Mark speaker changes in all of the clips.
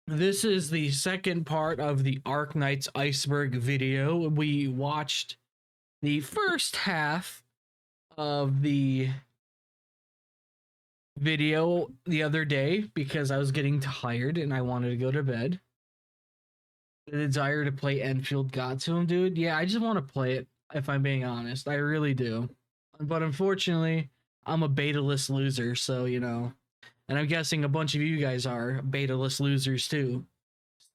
Speaker 1: This is the second part of the Arknights Iceberg video. We watched the first half of the video the other day because I was getting tired and I wanted to go to bed. The desire to play Enfield got to him, dude. Yeah, I just want to play it, if I'm being honest. I really do. But unfortunately, I'm a beta-less loser, so, and I'm guessing a bunch of you guys are beta-less losers too.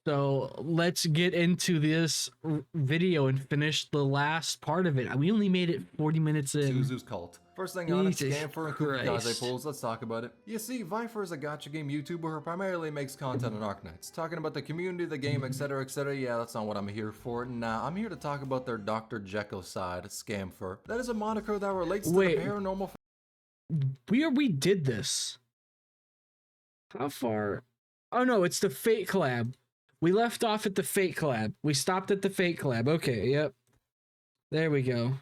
Speaker 1: So let's get into this video and finish the last part of it. We only made it 40 minutes in.
Speaker 2: Suzu's cult. First thing on it,
Speaker 1: Jesus
Speaker 2: Scamper and Kamikaze
Speaker 1: Christ.
Speaker 2: pulls. Let's talk about it. You see, Viper is a gacha game YouTuber who primarily makes content on Arknights, talking about the community, the game, etc, etc. Yeah, that's not what I'm here for. Nah, I'm here to talk about their Dr. Jekyll side, Scamfer. That is a moniker that relates to the paranormal.
Speaker 1: We did this. How far? Oh no, it's the Fate collab. We left off at the Fate collab. We stopped at the Fate collab. Okay, yep. There we go.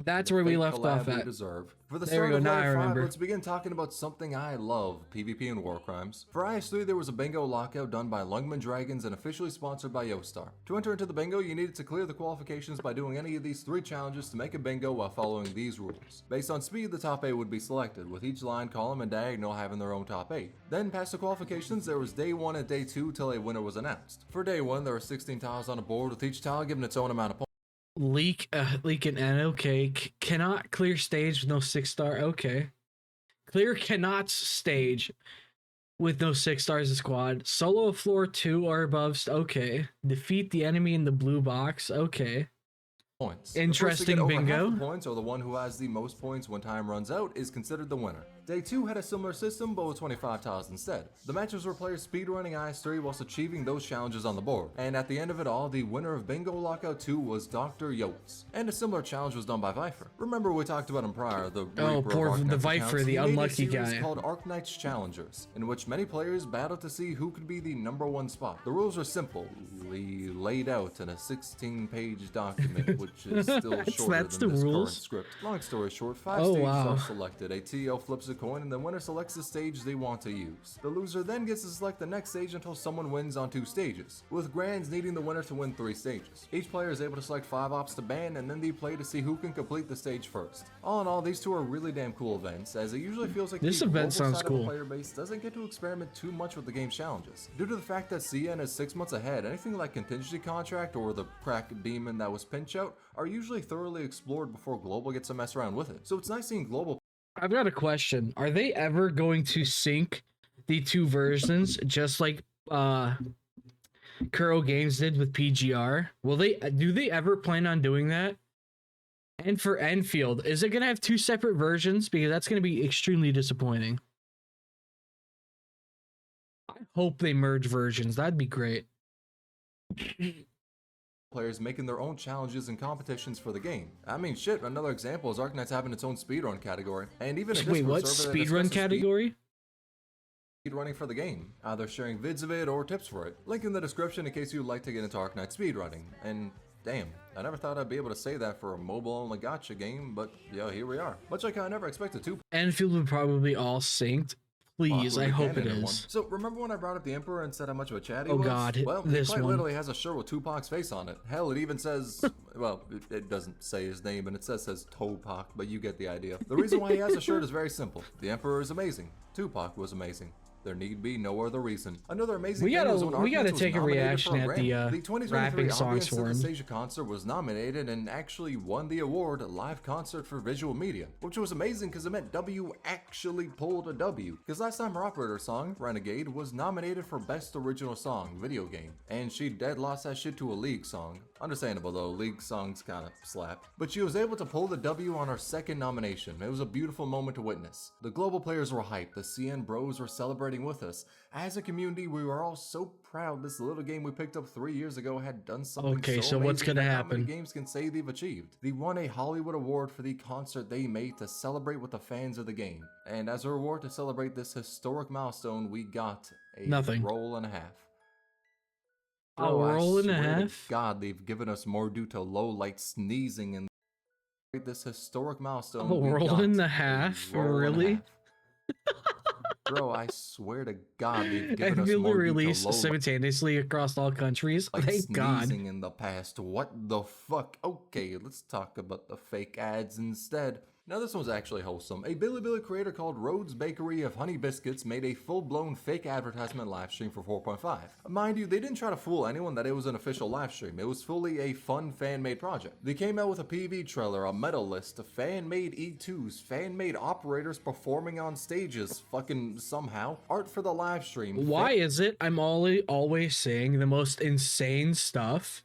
Speaker 1: That's where we left off at.
Speaker 2: For the start of Layer 5, let's begin talking about something I love, PvP and war crimes. For IS3, there was a bingo lockout done by Lungman Dragons and officially sponsored by Yostar. To enter into the bingo, you needed to clear the qualifications by doing any of these 3 challenges to make a bingo while following these rules. Based on speed, the top 8 would be selected, with each line, column, and diagonal having their own top 8. Then, past the qualifications, there was day 1 and day 2 till a winner was announced. For day 1, there were 16 tiles on a board, with each tile given its own amount of points.
Speaker 1: Leak an N, okay. Cannot clear stage with no 6-star, okay. Clear cannot stage with no 6 stars a squad. Solo a floor 2 or above, okay. Defeat the enemy in the blue box, okay.
Speaker 2: Points.
Speaker 1: Interesting bingo.
Speaker 2: Points, or the one who has the most points when time runs out, is considered the winner. Day 2 had a similar system, but with 25 tiles instead. The matches were players speedrunning IS3 whilst achieving those challenges on the board. And at the end of it all, the winner of Bingo Lockout 2 was Dr. Yotes. And a similar challenge was done by Viper. Remember we talked about him prior, the
Speaker 1: the Viper, the unlucky guy.
Speaker 2: Called Arknights Challengers, in which many players battled to see who could be the #1 spot. The rules are simple, laid out in a 16-page document, which is still shorter than this current script. Long story short, 5 stages are selected. A TL flips a coin and the winner selects the stage they want to use. The loser then gets to select the next stage until someone wins on 2 stages, with grands needing the winner to win 3 stages. Each player is able to select 5 ops to ban, and then they play to see who can complete the stage first. All in all, these 2 are really damn cool events, as it usually feels like
Speaker 1: this event sounds cool.
Speaker 2: The player base doesn't get to experiment too much with the game's challenges. Due to the fact that CN is 6 months ahead, anything like Contingency Contract or the crack demon that was pinch out are usually thoroughly explored before Global gets to mess around with it. So it's nice seeing Global.
Speaker 1: I've got a question. Are they ever going to sync the 2 versions just like Kuro Games did with PGR? Do they ever plan on doing that? And for Enfield, is it going to have 2 separate versions? Because that's going to be extremely disappointing. I hope they merge versions. That'd be great.
Speaker 2: Players making their own challenges and competitions for the game. I mean, shit, another example is Arknights having its own speedrun category. And even a
Speaker 1: Wait, what? Speedrun category?
Speaker 2: Speedrunning for the game, either sharing vids of it or tips for it. Link in the description in case you'd like to get into Arknights speedrunning. And damn, I never thought I'd be able to say that for a mobile-only gacha game, but yeah, here we are. Much like I never expected to.
Speaker 1: Enfield would probably all synced. Please, I hope it is.
Speaker 2: So remember when I brought up the Emperor and said how much of a chat he
Speaker 1: was?
Speaker 2: Oh
Speaker 1: god,
Speaker 2: well,
Speaker 1: this
Speaker 2: he quite literally has a shirt with Tupac's face on it. Hell, it even says, well, it doesn't say his name, and it says Tupac, but you get the idea. The reason why he has a shirt is very simple. The Emperor is amazing. Tupac was amazing. There need be no other reason. Another amazing thing was when
Speaker 1: we gotta take a reaction at the
Speaker 2: 2023
Speaker 1: rapping songs for him.
Speaker 2: Asia concert was nominated and actually won the award live concert for visual media, which was amazing because it meant W actually pulled a W. Because last time her operator song, Renegade, was nominated for best original song, video game, and she dead lost that shit to a League song. Understandable though, League songs kinda slap. But she was able to pull the W on her 2nd nomination. It was a beautiful moment to witness. The global players were hyped, the CN bros were celebrating with us. As a community, we were all so proud this little game we picked up 3 years ago had done something so
Speaker 1: what's gonna happen?
Speaker 2: How many games can say they've achieved? They won a Hollywood award for the concert they made to celebrate with the fans of the game. And as a reward to celebrate this historic milestone, we got a roll and a half.
Speaker 1: A roll and a half?
Speaker 2: God, they've given us more due to low light sneezing and this historic milestone.
Speaker 1: A roll and a half? Really?
Speaker 2: Bro, I swear to God, they've
Speaker 1: And
Speaker 2: given us
Speaker 1: will be
Speaker 2: more due to
Speaker 1: released
Speaker 2: low
Speaker 1: simultaneously across all countries.
Speaker 2: like
Speaker 1: Thank God.
Speaker 2: sneezing in the past. What the fuck? Okay, let's talk about the fake ads instead. Now this one's actually wholesome. A Bilibili creator called Rhodes Bakery of Honey Biscuits made a full-blown fake advertisement live stream for 4.5. Mind you, they didn't try to fool anyone that it was an official live stream. It was fully a fun fan-made project. They came out with a PV trailer, a medal list, fan-made E2s, fan-made operators performing on stages, fucking somehow, art for the live stream.
Speaker 1: Why is it I'm always saying the most insane stuff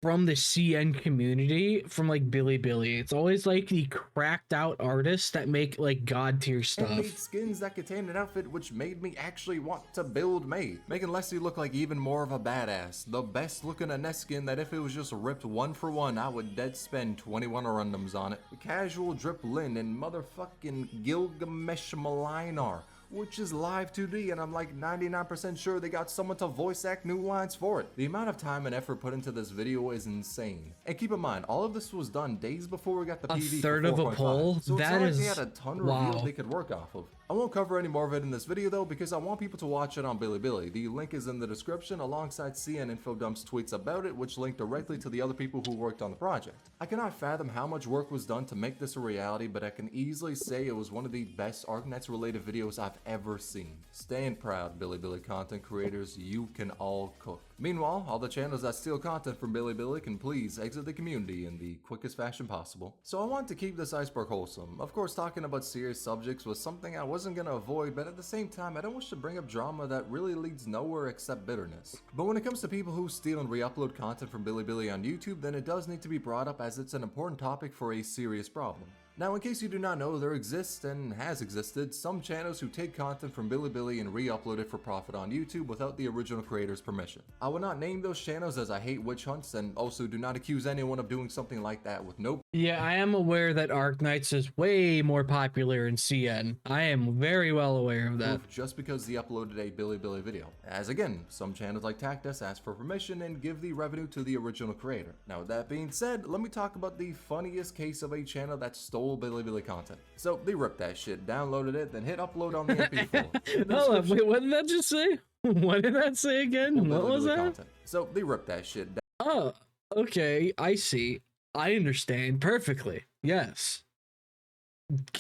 Speaker 1: from the CN community from like Bilibili? It's always like the cracked out artists that make like god tier stuff.
Speaker 2: Made skins that contained an outfit which made me actually want to build May, making Leslie look like even more of a badass. The best looking Ines skin that if it was just ripped one for one, I would dead spend 21 randoms on it. Casual drip Lynn and motherfucking Gilgamesh Malinar, which is live 2D, and I'm like 99% sure they got someone to voice act new lines for it. The amount of time and effort put into this video is insane. And keep in mind, all of this was done days before we got the PV.
Speaker 1: A third of a poll?
Speaker 2: So
Speaker 1: that
Speaker 2: it's
Speaker 1: is
Speaker 2: not like they had a ton revealed they could work off of. I won't cover any more of it in this video though, because I want people to watch it on Bilibili. The link is in the description alongside CN Info Dump's tweets about it, which link directly to the other people who worked on the project. I cannot fathom how much work was done to make this a reality, but I can easily say it was one of the best Arknights related videos I've ever seen. Stand proud, Bilibili content creators, you can all cook. Meanwhile, all the channels that steal content from Bilibili can please exit the community in the quickest fashion possible. So I want to keep this iceberg wholesome. Of course, talking about serious subjects was something I wasn't gonna avoid, but at the same time, I don't wish to bring up drama that really leads nowhere except bitterness. But when it comes to people who steal and re-upload content from Bilibili on YouTube, then it does need to be brought up as it's an important topic for a serious problem. Now, in case you do not know, there exists and has existed some channels who take content from Bilibili and re-upload it for profit on YouTube without the original creator's permission. I will not name those channels as I hate witch hunts, and also do not accuse anyone of doing something like that with no.
Speaker 1: Yeah, I am aware that Arknights is way more popular in CN. I am very well aware of that.
Speaker 2: Just because they uploaded a Bilibili video. As again, some channels like Tactus ask for permission and give the revenue to the original creator. Now with that being said, let me talk about the funniest case of a channel that stole Bilibili content. So they ripped that shit, downloaded it, then hit upload on the MP4.
Speaker 1: Hold up, wait, what did that just say? What did that say again? What was that?
Speaker 2: Content. So they ripped that shit down.
Speaker 1: Oh, okay, I see. I understand perfectly. Yes.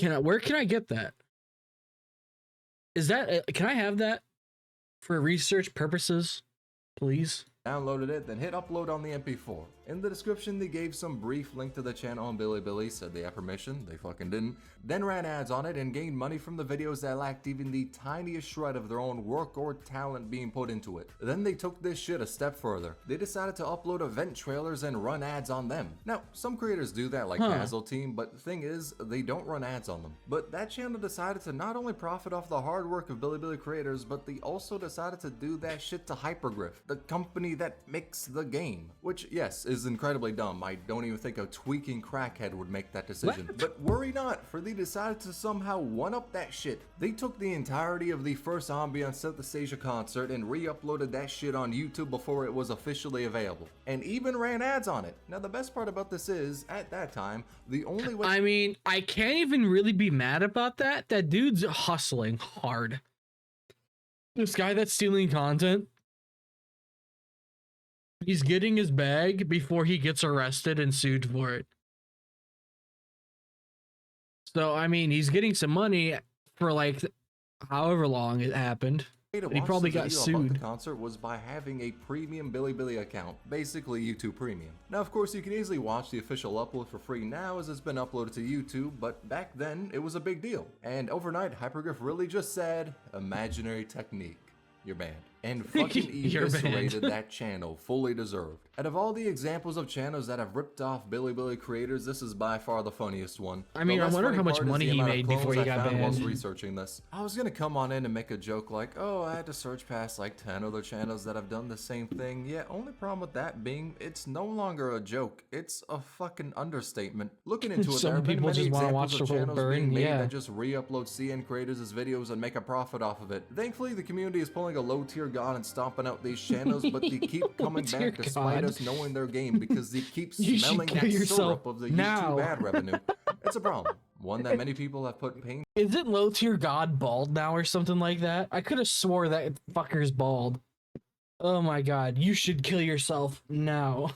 Speaker 1: Where can I get that? Is that, can I have that for research purposes, please?
Speaker 2: Downloaded it, then hit upload on the MP4. In the description, they gave some brief link to the channel on Bilibili, said they had permission, they fucking didn't, then ran ads on it and gained money from the videos that lacked even the tiniest shred of their own work or talent being put into it. Then they took this shit a step further. They decided to upload event trailers and run ads on them. Now, some creators do that like Hazel Team, but the thing is, they don't run ads on them. But that channel decided to not only profit off the hard work of Bilibili creators, but they also decided to do that shit to Hypergryph, the company that makes the game. Which, yes, is incredibly dumb. I don't even think a tweaking crackhead would make that decision.
Speaker 1: What?
Speaker 2: But worry not, for they decided to somehow one-up that shit. They took the entirety of the first Ambiance Synthesasia concert and re-uploaded that shit on YouTube before it was officially available. And even ran ads on it. Now the best part about this is, at that time, the only way—
Speaker 1: I mean, I can't even really be mad about that. That dude's hustling hard. This guy that's stealing content, he's getting his bag before he gets arrested and sued for it. So, I mean, he's getting some money for like however long it happened. He probably got sued.
Speaker 2: The concert was by having a premium Bilibili account, basically YouTube Premium. Now, of course, you can easily watch the official upload for free now as it's been uploaded to YouTube, but back then it was a big deal. And overnight, Hypergryph really just said, "Imaginary technique, you're banned." And fucking eviscerated that channel, fully deserved. Out of all the examples of channels that have ripped off Bilibili creators, this is by far the funniest one.
Speaker 1: I mean, I wonder how much money he made before he got banned.
Speaker 2: Whilst researching this, I was gonna come on in and make a joke like, oh, I had to search past like 10 other channels that have done the same thing. Yeah, only problem with that being, it's no longer a joke. It's a fucking understatement. Looking into it, there have been many examples of channels being made that just re-upload CN creators as videos and make a profit off of it. Thankfully, the community is pulling a low-tier god and stomping out these channels, but they keep coming back despite us knowing their game because they keep smelling that syrup of the YouTube ad revenue. It's a problem. one that many people have put pain
Speaker 1: Isn't low tier god bald now or something like that? I could have swore that fucker's bald. Oh my god, you should kill yourself now.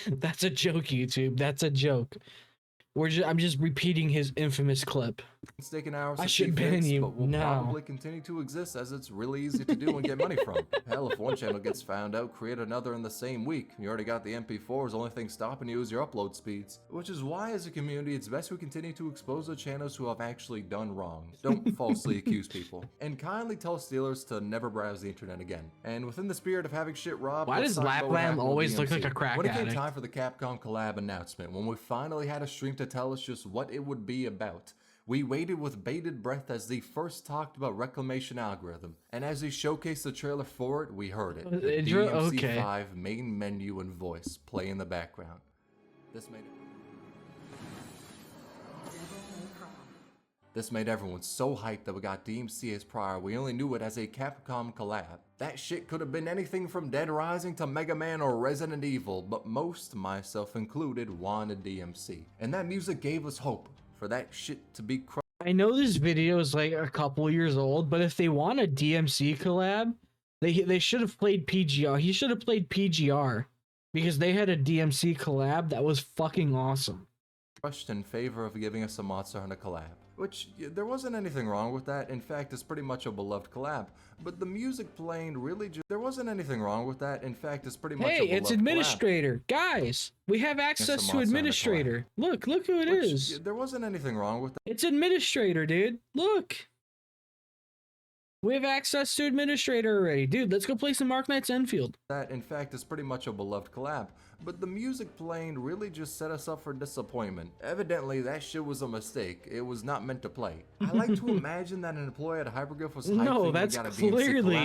Speaker 1: That's a joke, YouTube. That's a joke. I'm just repeating his infamous clip.
Speaker 2: taken hours
Speaker 1: I
Speaker 2: to
Speaker 1: should
Speaker 2: see
Speaker 1: ban
Speaker 2: fixed,
Speaker 1: you
Speaker 2: but will
Speaker 1: now.
Speaker 2: probably continue to exist as it's really easy to do and get money from. Hell, if one channel gets found out, create another in the same week. You already got the MP4s, only thing stopping you is your upload speeds. Which is why, as a community, it's best we continue to expose the channels who have actually done wrong. Don't falsely accuse people. And kindly tell Steelers to never browse the internet again. And within the spirit of having shit robbed,
Speaker 1: Why
Speaker 2: let's
Speaker 1: does
Speaker 2: talk about what
Speaker 1: Laplam
Speaker 2: happened with
Speaker 1: always look
Speaker 2: DMC.
Speaker 1: like a crack
Speaker 2: When it came
Speaker 1: addict?
Speaker 2: time for the Capcom collab announcement, when we finally had a stream to tell us just what it would be about, we waited with bated breath as they first talked about reclamation algorithm, and as they showcased the trailer for it, we heard it. The DMC5 main menu and voice play in the background. This made everyone so hyped that we got DMC as prior. We only knew it as a Capcom collab. That shit could have been anything from Dead Rising to Mega Man or Resident Evil, but most, myself included, wanted DMC. And that music gave us hope for that shit to be
Speaker 1: I know this video is like a couple years old, but if they want a DMC collab, they should have played PGR. He should have played PGR because they had a DMC collab that was fucking awesome.
Speaker 2: crushed in favor of giving us a Monster Hunter collab. Which, there wasn't anything wrong with that. In fact, it's pretty much a beloved collab. But the music playing really just... There wasn't anything wrong with that. In fact, it's pretty much a beloved
Speaker 1: Hey, it's Administrator.
Speaker 2: collab.
Speaker 1: Guys, we have access to Administrator. Look who it is.
Speaker 2: There wasn't anything wrong with that.
Speaker 1: It's Administrator, dude. Look. We have access to Administrator already. Dude, let's go play some Arknights Iceberg.
Speaker 2: That, in fact, is pretty much a beloved collab. But the music playing really just set us up for disappointment. Evidently, that shit was a mistake. It was not meant to play. I like to imagine that an employee at Hypergryph was hyped.
Speaker 1: No, that's clearly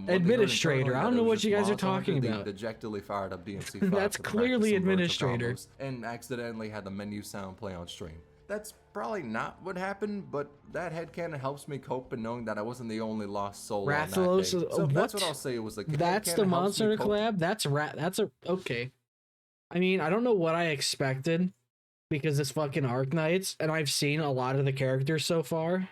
Speaker 1: Administrator. I don't know what you guys are talking about.
Speaker 2: Dejectedly fired up DMC5
Speaker 1: that's clearly Administrator.
Speaker 2: And accidentally had the menu sound play on stream. That's probably not what happened, but that headcanon helps me cope in knowing that I wasn't the only lost soul on that day. So that's what I'll say. It was like
Speaker 1: that's the Monster collab. That's okay. I mean, I don't know what I expected because it's fucking Arknights, and I've seen a lot of the characters so far.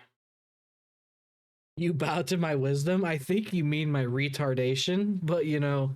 Speaker 1: You bow to my wisdom. I think you mean my retardation, but you know,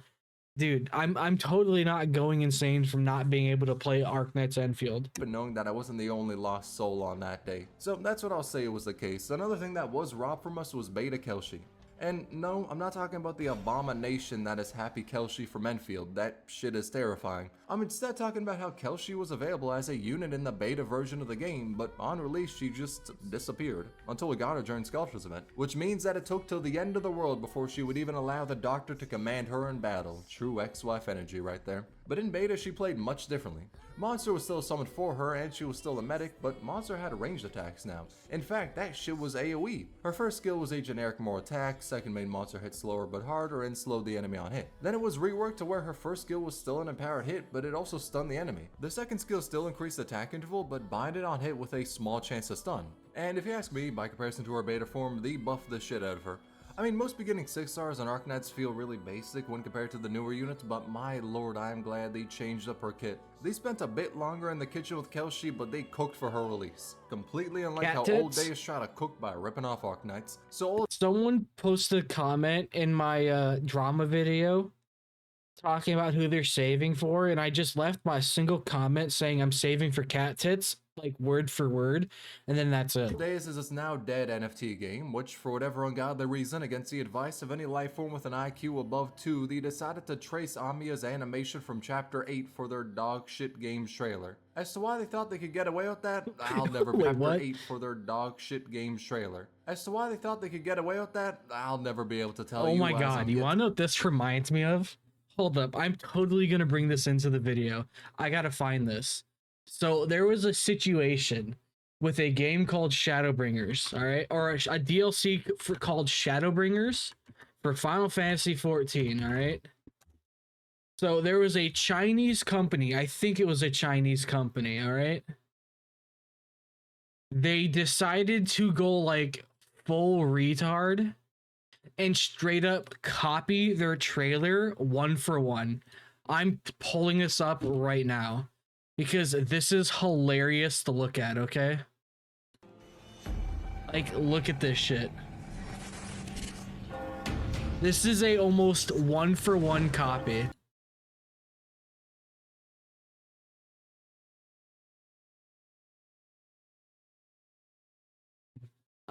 Speaker 1: dude, I'm totally not going insane from not being able to play Arknights Iceberg.
Speaker 2: But knowing that I wasn't the only lost soul on that day. So that's what I'll say was the case. Another thing that was robbed from us was Beta Kelshi. And no, I'm not talking about the abomination that is Happy Kelshi from Enfield. That shit is terrifying. I'm instead talking about how Kelshi was available as a unit in the beta version of the game, but on release she just disappeared until we got her during Sculptor's event, which means that it took till the end of the world before she would even allow the doctor to command her in battle. True ex-wife energy right there. But in beta she played much differently. Monster was still summoned for her and she was still a medic, but Monster had ranged attacks now. In fact, that shit was AoE. Her first skill was a generic more attack, second made Monster hit slower but harder and slowed the enemy on hit. Then it was reworked to where her first skill was still an empowered hit, but it also stunned the enemy. The second skill still increased attack interval, but binded on hit with a small chance to stun. And if you ask me, by comparison to her beta form, they buffed the shit out of her. I mean, most beginning 6 stars on Arknights feel really basic when compared to the newer units, but my lord, I am glad they changed up her kit. They spent a bit longer in the kitchen with Kelshi, but they cooked for her release. Completely unlike how old Days try to cook by ripping off Arknights. So
Speaker 1: someone posted a comment in my drama video talking about who they're saving for, and I just left my single comment saying I'm saving for cat tits, like word for word, and then that's it.
Speaker 2: Days is a now dead NFT game, which for whatever ungodly reason, against the advice of any life form with an IQ above 2, they decided to trace Amiya's animation from chapter 8 for their dog shit games trailer. As to why they thought they could get away with that, I'll never be chapter 8 for their dog shit games trailer. As to why they thought they could get away with that, I'll never be able to tell you.
Speaker 1: Oh my god, you wanna know what this reminds me of? Hold up, I'm totally gonna bring this into the video. I gotta find this. So there was a situation with a game called Shadowbringers, all right, or a DLC called Shadowbringers for Final Fantasy 14, all right. So there was a Chinese company, I think it was a Chinese company, all right. They decided to go like full retard and straight up copy their trailer one for one. I'm pulling this up right now. because this is hilarious to look at, okay? Like, look at this shit. This is a almost 1-for-1 copy.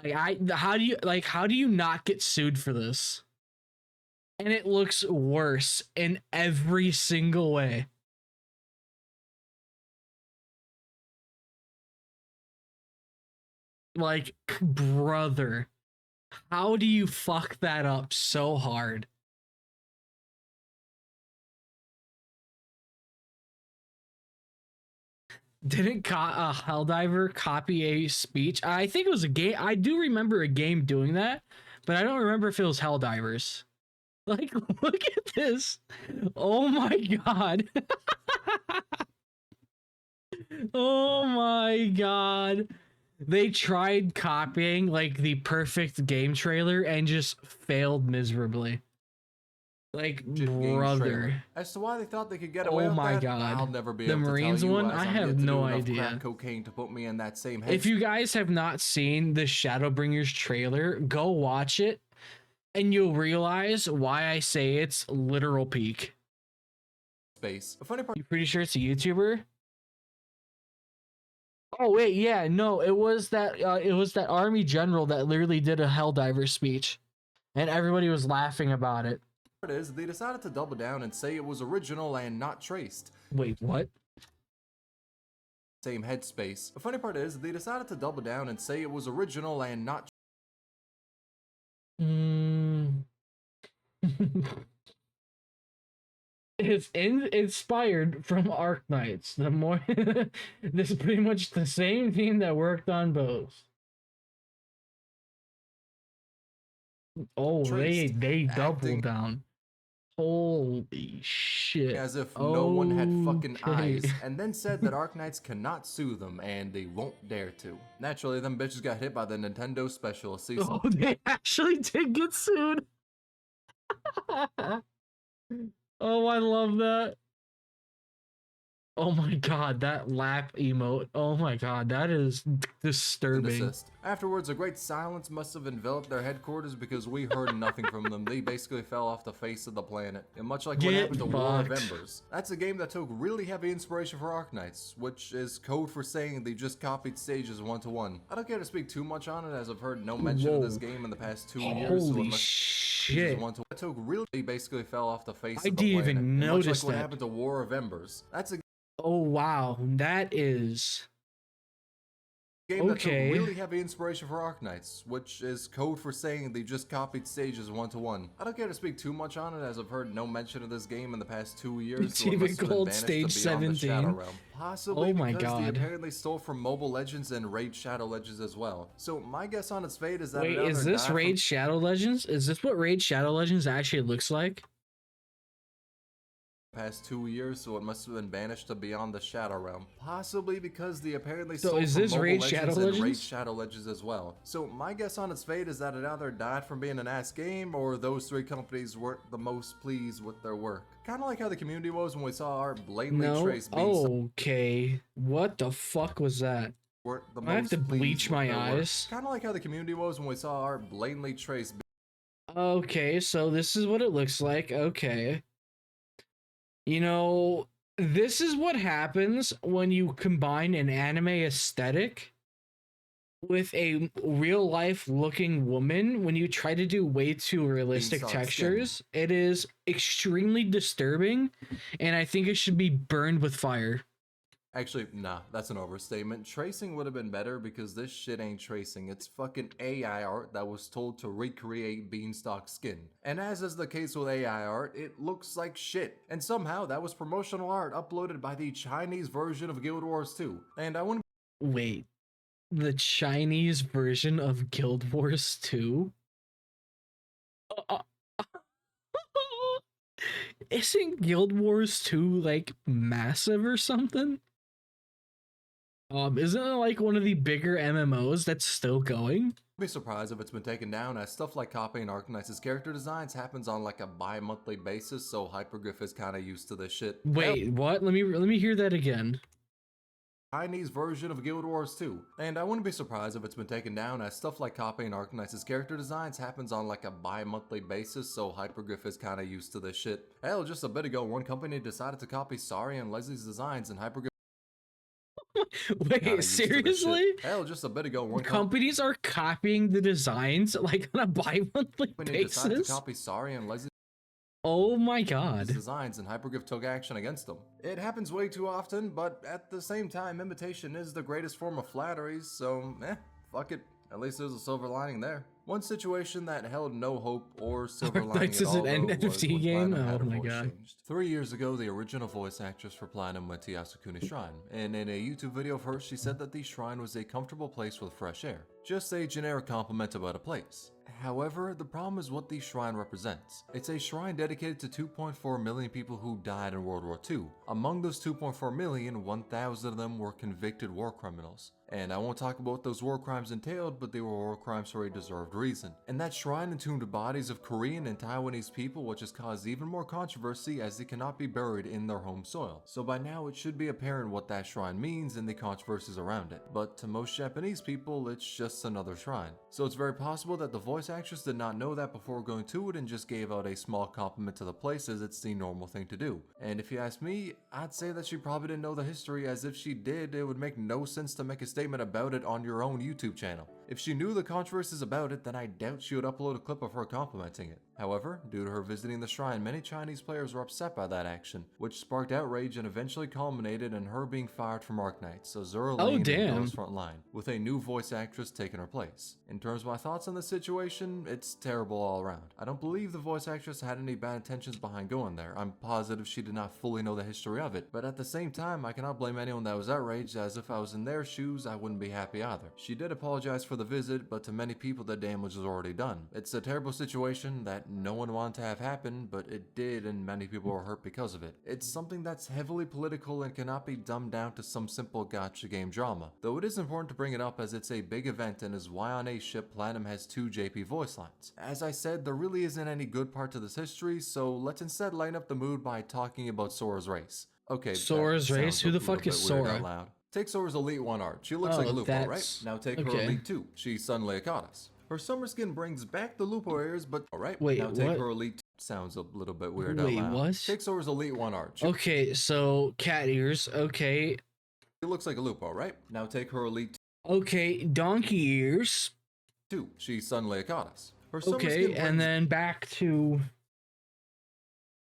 Speaker 1: How do you not get sued for this? And it looks worse in every single way. Like, brother, how do you fuck that up so hard? Didn't Helldiver copy a speech? I think it was a game. I do remember a game doing that, but I don't remember if it was Helldivers. Like, look at this. Oh my god. Oh my god. They tried copying like the perfect game trailer and just failed miserably. Like, brother.
Speaker 2: As to why they thought they could get away with
Speaker 1: my
Speaker 2: that,
Speaker 1: god.
Speaker 2: I'll never be
Speaker 1: The
Speaker 2: able
Speaker 1: Marines
Speaker 2: to tell you,
Speaker 1: one,
Speaker 2: as
Speaker 1: I
Speaker 2: I'm
Speaker 1: have
Speaker 2: yet to
Speaker 1: no
Speaker 2: do enough
Speaker 1: idea.
Speaker 2: crack cocaine to put me in that same head.
Speaker 1: If you guys have not seen the Shadowbringers trailer, go watch it and you'll realize why I say it's literal peak.
Speaker 2: Space. A funny part.
Speaker 1: You pretty sure it's a YouTuber? Oh wait, yeah, no, it was that army general that literally did a Helldiver speech, and everybody was laughing about it.
Speaker 2: Is they decided to double down and say it was original and not traced.
Speaker 1: Wait, what?
Speaker 2: Same headspace. The funny part is they decided to double down and say it was original and not.
Speaker 1: It's inspired from Arknights. The more this is pretty much the same team that worked on both. Oh,
Speaker 2: Traced.
Speaker 1: they
Speaker 2: Acting.
Speaker 1: doubled down. Holy shit.
Speaker 2: As if no one had fucking eyes, and then said that Arknights cannot sue them and they won't dare to. Naturally, them bitches got hit by the Nintendo Special Season.
Speaker 1: Oh, they actually did get sued. Oh, I love that. Oh my god, that lap emote. Oh my god, that is disturbing.
Speaker 2: Afterwards, a great silence must have enveloped their headquarters because we heard nothing from them. They basically fell off the face of the planet. And much like what happened to War of Embers, that's a game that took really heavy inspiration for Arknights, which is code for saying they just copied stages 1-to-1. I don't care to speak too much on it, as I've heard no mention of this game in the past 2 years.
Speaker 1: Holy shit.
Speaker 2: That took really basically fell off the face of the
Speaker 1: I
Speaker 2: planet.
Speaker 1: didn't even notice
Speaker 2: much like what
Speaker 1: that.
Speaker 2: happened to War of Embers. That's a
Speaker 1: Oh wow, that is
Speaker 2: game that took really heavy inspiration for Arknights, which is code for saying they just copied stages 1-to-1. I don't care to speak too much on it, as I've heard no mention of this game in the past 2 years.
Speaker 1: It's even called Stage 17.
Speaker 2: Possibly
Speaker 1: oh my
Speaker 2: because
Speaker 1: god.
Speaker 2: they apparently stole from Mobile Legends and Raid Shadow Legends as well. So my guess on its fate is that
Speaker 1: wait, is this Raid Shadow Legends? Is this what Raid Shadow Legends actually looks like?
Speaker 2: Past 2 years, so it must have been banished to beyond the Shadow Realm. Possibly because they apparently
Speaker 1: so
Speaker 2: stole
Speaker 1: is
Speaker 2: from
Speaker 1: this
Speaker 2: Mobile
Speaker 1: Raid
Speaker 2: Legends
Speaker 1: Shadow
Speaker 2: and
Speaker 1: Legends?
Speaker 2: Raid Shadow Legends as well. So my guess on its fate is that it either died from being an ass game, or those three companies weren't the most pleased with their work. Kind of like how the community was when we saw our blatantly traced beats.
Speaker 1: Okay, what the fuck was that? I have to bleach my eyes.
Speaker 2: Kind of like how the community was when we saw our blatantly traced.
Speaker 1: Okay, so this is what it looks like. Okay. You know, this is what happens when you combine an anime aesthetic with a real life looking woman. When you try to do way too realistic textures, it is extremely disturbing, and I think it should be burned with fire.
Speaker 2: Actually, nah, that's an overstatement. Tracing would have been better because this shit ain't tracing. It's fucking AI art that was told to recreate Beanstalk skin. And as is the case with AI art, it looks like shit. And somehow that was promotional art uploaded by the Chinese version of Guild Wars 2. And I wouldn't—
Speaker 1: Wait, the Chinese version of Guild Wars 2? Isn't Guild Wars 2 like massive or something? Isn't it like one of the bigger MMOs that's still going?
Speaker 2: be surprised if it's been taken down, as stuff like copying Arknights' character designs happens on like a bi-monthly basis, so hypergryph is kind of used to this shit.
Speaker 1: Wait, what? Let me hear that again.
Speaker 2: Chinese version of Guild Wars 2, and I wouldn't be surprised if it's been taken down, as stuff like copying Arknights' character designs happens on like a bi-monthly basis, so hypergryph is kinda used to this shit. Hell, just a bit ago, one company decided to copy Sari and Leslie's designs, and hypergryph
Speaker 1: Wait, seriously?
Speaker 2: Hell, just a bit ago, one
Speaker 1: Companies are copying the designs like on a bi-monthly
Speaker 2: company decided to
Speaker 1: basis?
Speaker 2: copy Sari and Leslie's
Speaker 1: Oh my god.
Speaker 2: designs, and hypergryph took action against them. It happens way too often, but at the same time, imitation is the greatest form of flattery, so fuck it. At least there's a silver lining there. One situation that held no hope or silver lining
Speaker 1: Arknights
Speaker 2: at
Speaker 1: is
Speaker 2: all,
Speaker 1: an
Speaker 2: though, was
Speaker 1: NFT
Speaker 2: when
Speaker 1: game?
Speaker 2: Platinum had
Speaker 1: Oh
Speaker 2: her
Speaker 1: my
Speaker 2: voice
Speaker 1: god.
Speaker 2: changed. 3 years ago, the original voice actress for Platinum went to Yasukuni Shrine, and in a YouTube video of hers, she said that the shrine was a comfortable place with fresh air. Just a generic compliment about a place. However, the problem is what the shrine represents. It's a shrine dedicated to 2.4 million people who died in World War II. Among those 2.4 million, 1,000 of them were convicted war criminals. And I won't talk about what those war crimes entailed, but they were war crimes for a deserved reason. And that shrine entombed the bodies of Korean and Taiwanese people, which has caused even more controversy as they cannot be buried in their home soil. So by now it should be apparent what that shrine means and the controversies around it. But to most Japanese people, it's just another shrine. So it's very possible that the voice actress did not know that before going to it and just gave out a small compliment to the place, as it's the normal thing to do. And if you ask me, I'd say that she probably didn't know the history, as if she did, it would make no sense to make a statement about it on your own YouTube channel. If she knew the controversies about it, then I doubt she would upload a clip of her complimenting it. However, due to her visiting the shrine, many Chinese players were upset by that action, which sparked outrage and eventually culminated in her being fired from Arknights, so Zura Lane goes front line, with a new voice actress taking her place. In terms of my thoughts on the situation, it's terrible all around. I don't believe the voice actress had any bad intentions behind going there. I'm positive she did not fully know the history of it, but at the same time, I cannot blame anyone that was outraged, as if I was in their shoes, I wouldn't be happy either. She did apologize for the visit, but to many people the damage was already done. It's a terrible situation that no one wanted to have happen, but it did, and many people were hurt because of it. It's something that's heavily political and cannot be dumbed down to some simple gacha game drama, though it is important to bring it up as it's a big event and is why on a ship Platinum has 2 JP voice lines. As I said, there really isn't any good part to this history, so let's instead lighten up the mood by talking about Sora's race. Okay,
Speaker 1: Sora's race? Who the fuck is Sora?
Speaker 2: Take Sora's Elite 1 art. She looks like Lupo, right? Now take her Elite 2. She's suddenly Akatas. Her summer skin brings back the Lupo ears, but alright.
Speaker 1: Wait,
Speaker 2: now take
Speaker 1: what?
Speaker 2: her Elite 2. Sounds a little bit weird
Speaker 1: Wait,
Speaker 2: out loud.
Speaker 1: what?
Speaker 2: Take Sora's Elite 1 art.
Speaker 1: Okay, so cat ears, okay.
Speaker 2: She looks like a Lupo, right? Now take her Elite
Speaker 1: Okay, donkey ears.
Speaker 2: 2. She's suddenly Akatas. Her summer
Speaker 1: Okay,
Speaker 2: skin brings
Speaker 1: and then back to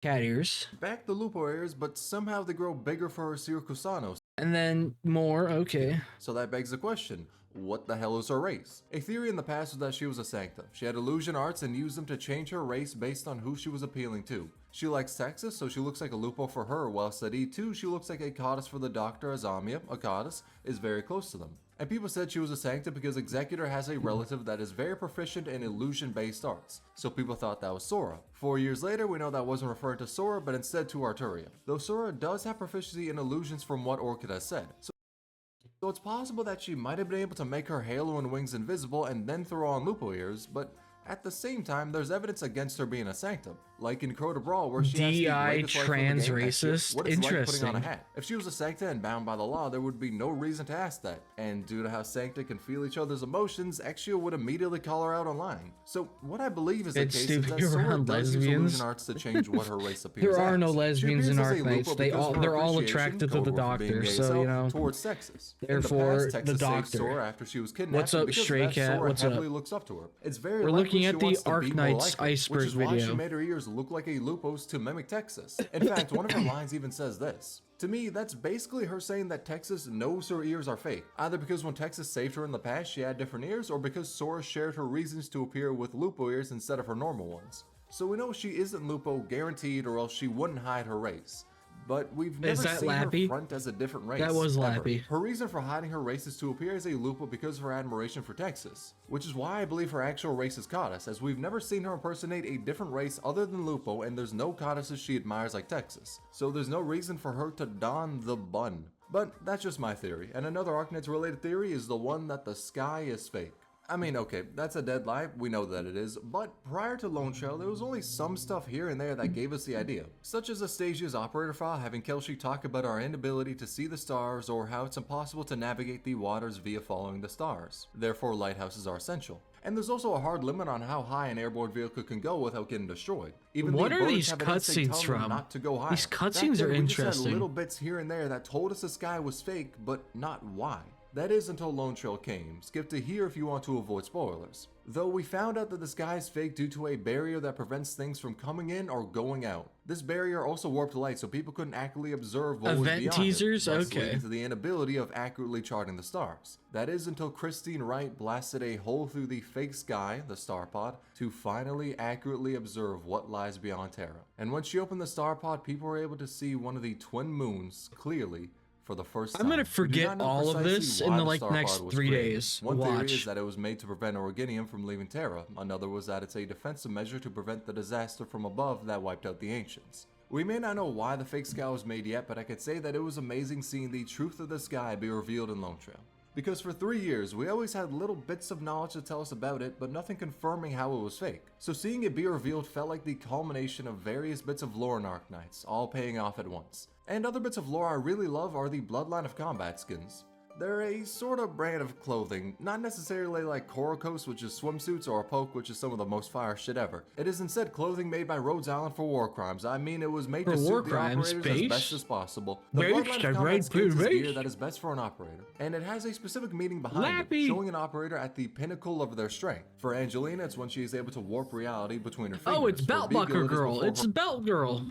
Speaker 1: cat ears.
Speaker 2: back the Lupo ears, but somehow they grow bigger for her Kusano.
Speaker 1: And then more, okay.
Speaker 2: So that begs the question, what the hell is her race? A theory in the past was that she was a sanctum. She had illusion arts and used them to change her race based on who she was appealing to. She likes Texas, so she looks like a Lupo for her, whilst at E2 she looks like a Akatas for the Doctor, as Amiya, Akatas, is very close to them. And people said she was a sanctum because Executor has a relative that is very proficient in illusion-based arts, so people thought that was Sora. 4 years later, we know that wasn't referring to Sora, but instead to Arturia, though Sora does have proficiency in illusions from what Orchid has said. So it's possible that she might have been able to make her halo and wings invisible and then throw on Lupo ears, but at the same time, there's evidence against her being a sanctum, like in Crota Brawl, where she has the greatest life
Speaker 1: trans
Speaker 2: in the game,
Speaker 1: racist.
Speaker 2: what it's
Speaker 1: Interesting.
Speaker 2: like putting on a hat. If she was a sancta and bound by the law, there would be no reason to ask that. And due to how sancta can feel each other's emotions, Exio would immediately call her out online. So what I believe is the
Speaker 1: It's
Speaker 2: case is that
Speaker 1: stupid
Speaker 2: Sora
Speaker 1: around
Speaker 2: does use
Speaker 1: lesbians.
Speaker 2: illusion arts to change what her race appears
Speaker 1: There are
Speaker 2: as.
Speaker 1: no
Speaker 2: She
Speaker 1: lesbians in
Speaker 2: appears as a
Speaker 1: Arknights.
Speaker 2: Lupo
Speaker 1: They're
Speaker 2: because of her
Speaker 1: all
Speaker 2: appreciation,
Speaker 1: attracted to the
Speaker 2: code word for being
Speaker 1: doctor,
Speaker 2: gay
Speaker 1: so
Speaker 2: self,
Speaker 1: you know.
Speaker 2: towards Texas.
Speaker 1: Therefore,
Speaker 2: in the, past,
Speaker 1: the
Speaker 2: Texas saved
Speaker 1: doctor.
Speaker 2: Sora after she was kidnapped.
Speaker 1: What's up,
Speaker 2: because
Speaker 1: Stray
Speaker 2: of that,
Speaker 1: Cat?
Speaker 2: Sora
Speaker 1: What's
Speaker 2: heavily
Speaker 1: up?
Speaker 2: looks up to her. It's very
Speaker 1: We're
Speaker 2: likely
Speaker 1: looking
Speaker 2: she
Speaker 1: at the
Speaker 2: wants to be more
Speaker 1: Arknights
Speaker 2: like her,
Speaker 1: Iceberg
Speaker 2: which is why she
Speaker 1: video.
Speaker 2: made her ears look like a Lupo's to mimic Texas. In fact, one of her lines even says this. To me, that's basically her saying that Texas knows her ears are fake, either because when Texas saved her in the past she had different ears, or because Sora shared her reasons to appear with Lupo ears instead of her normal ones. So we know she isn't Lupo guaranteed, or else she wouldn't hide her race. But we've never seen
Speaker 1: Lappy?
Speaker 2: her front as a different race.
Speaker 1: That was
Speaker 2: ever.
Speaker 1: Lappy.
Speaker 2: Her reason for hiding her race is to appear as a Lupo because of her admiration for Texas, which is why I believe her actual race is Kadas, as we've never seen her impersonate a different race other than Lupo, and there's no Kadases she admires like Texas. So there's no reason for her to don the bun. But that's just my theory, and another Arknights related theory is the one that the sky is fake. I mean, okay, that's a dead lie, we know that it is, but prior to Lone Trail, there was only some stuff here and there that gave us the idea, such as Astasia's operator file having Kelshi talk about our inability to see the stars or how it's impossible to navigate the waters via following the stars. Therefore, lighthouses are essential. And there's also a hard limit on how high an airborne vehicle can go without getting destroyed. Even
Speaker 1: What
Speaker 2: the
Speaker 1: are
Speaker 2: birds
Speaker 1: these
Speaker 2: have an instinct
Speaker 1: cutscenes
Speaker 2: telling them
Speaker 1: from?
Speaker 2: not to go higher.
Speaker 1: These
Speaker 2: Back
Speaker 1: cutscenes
Speaker 2: then,
Speaker 1: are
Speaker 2: we just had
Speaker 1: interesting.
Speaker 2: little bits here and there that told us the sky was fake, but not why. That is until Lone Trail came. Skip to here if you want to avoid spoilers. Though we found out that the sky is fake due to a barrier that prevents things from coming in or going out. This barrier also warped light so people couldn't accurately observe what was
Speaker 1: Event
Speaker 2: beyond
Speaker 1: teasers?
Speaker 2: it, thus
Speaker 1: Okay.
Speaker 2: leading to the inability of accurately charting the stars. That is until Christine Wright blasted a hole through the fake sky, the star pod, to finally accurately observe what lies beyond Terra. And when she opened the star pod, people were able to see one of the twin moons clearly for the first time.
Speaker 1: I'm gonna
Speaker 2: We do
Speaker 1: forget
Speaker 2: not know
Speaker 1: all of
Speaker 2: precisely
Speaker 1: this
Speaker 2: why
Speaker 1: in the
Speaker 2: star pod
Speaker 1: next
Speaker 2: was
Speaker 1: 3
Speaker 2: created.
Speaker 1: days.
Speaker 2: One theory is
Speaker 1: Watch.
Speaker 2: that it was made to prevent Organium from leaving Terra. Another was that it's a defensive measure to prevent the disaster from above that wiped out the Ancients. We may not know why the fake sky was made yet, but I could say that it was amazing seeing the truth of the sky be revealed in Lone Trail. Because for 3 years, we always had little bits of knowledge to tell us about it, but nothing confirming how it was fake. So seeing it be revealed felt like the culmination of various bits of lore in Arknights, all paying off at once. And other bits of lore I really love are the Bloodline of Combat skins. They're a sort of brand of clothing, not necessarily like Korokos, which is swimsuits, or a Poke, which is some of the most fire shit ever. It is instead clothing made by Rhodes Island for war crimes. I mean, it was made
Speaker 1: For
Speaker 2: to
Speaker 1: war
Speaker 2: suit the
Speaker 1: crimes,
Speaker 2: operators as
Speaker 1: base?
Speaker 2: best as possible. The
Speaker 1: Base,
Speaker 2: Bloodline of
Speaker 1: right,
Speaker 2: Combat skins is
Speaker 1: base.
Speaker 2: gear that is best for an operator, and it has a specific meaning behind
Speaker 1: Lappy.
Speaker 2: it, showing an operator at the pinnacle of their strength. For Angelina, it's when she is able to warp reality between her fingers.
Speaker 1: Oh, it's
Speaker 2: For
Speaker 1: Belt
Speaker 2: Beagle,
Speaker 1: Buckle
Speaker 2: it is
Speaker 1: Girl.
Speaker 2: before
Speaker 1: It's
Speaker 2: her
Speaker 1: Belt Girl.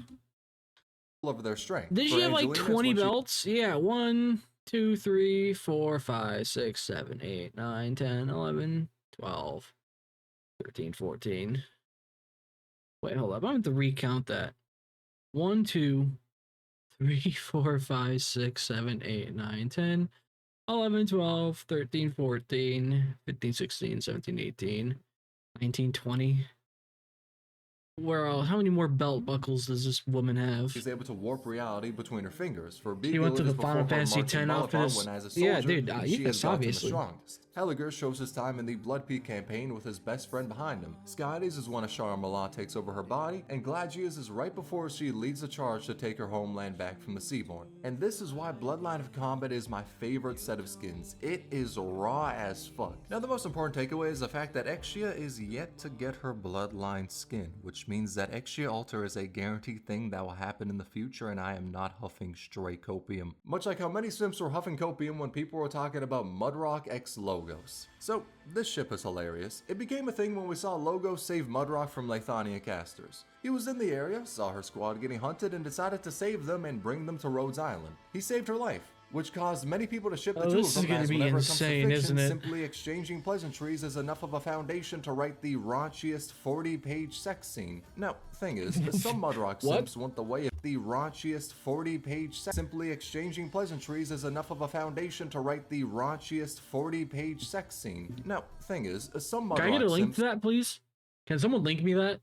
Speaker 2: of their strength.
Speaker 1: Did
Speaker 2: For
Speaker 1: she have like
Speaker 2: Angelina, it's
Speaker 1: 20
Speaker 2: when she-
Speaker 1: belts? Yeah, 1, 2, 3, 4, 5, 6, 7, 8, 9, 10, 11, 12, 13, 14. Wait, hold up. I'm going to recount that. 1, 2, 3, 4, 5, 6, 7, 8, 9, 10, 11, 12, 13, 14, 15, 16, 17, 18, 19, 20. How many more belt buckles does this woman have?
Speaker 2: She's able to warp reality between her fingers. For
Speaker 1: He
Speaker 2: Beagle,
Speaker 1: went to
Speaker 2: it is
Speaker 1: the
Speaker 2: before
Speaker 1: Final
Speaker 2: her
Speaker 1: Fantasy
Speaker 2: marching
Speaker 1: X outfit.
Speaker 2: Malapart when as a soldier,
Speaker 1: Yeah, dude,
Speaker 2: she
Speaker 1: yes,
Speaker 2: has gotten the
Speaker 1: obviously.
Speaker 2: strongest. Helliger shows his time in the Blood Peak campaign with his best friend behind him. Skydes is when Ashara Mallah takes over her body, and Gladius is right before she leads the charge to take her homeland back from the Seaborn. And this is why Bloodline of Combat is my favorite set of skins. It is raw as fuck. Now the most important takeaway is the fact that Exia is yet to get her Bloodline skin, which means that Exia Alter is a guaranteed thing that will happen in the future, and I am not huffing stray copium. Much like how many simps were huffing copium when people were talking about Mudrock X Logos. So, this ship is hilarious. It became a thing when we saw Logos save Mudrock from Lathania casters. He was in the area, saw her squad getting hunted, and decided to save them and bring them to Rhodes Island. He saved her life, which caused many people to ship the two
Speaker 1: this
Speaker 2: of
Speaker 1: is
Speaker 2: them,
Speaker 1: gonna
Speaker 2: as
Speaker 1: be
Speaker 2: whenever
Speaker 1: insane,
Speaker 2: it comes to
Speaker 1: isn't
Speaker 2: fiction,
Speaker 1: it?
Speaker 2: simply exchanging pleasantries is enough of a foundation to write the raunchiest 40-page sex scene. Now, thing is, some Mudrock
Speaker 1: What?
Speaker 2: simps want the way of the raunchiest 40-page sex. Simply exchanging pleasantries is enough of a foundation to write the raunchiest 40-page sex scene. Now, thing is, some Mudrock
Speaker 1: Can I get a link
Speaker 2: simps
Speaker 1: to that, please? Can someone link me that?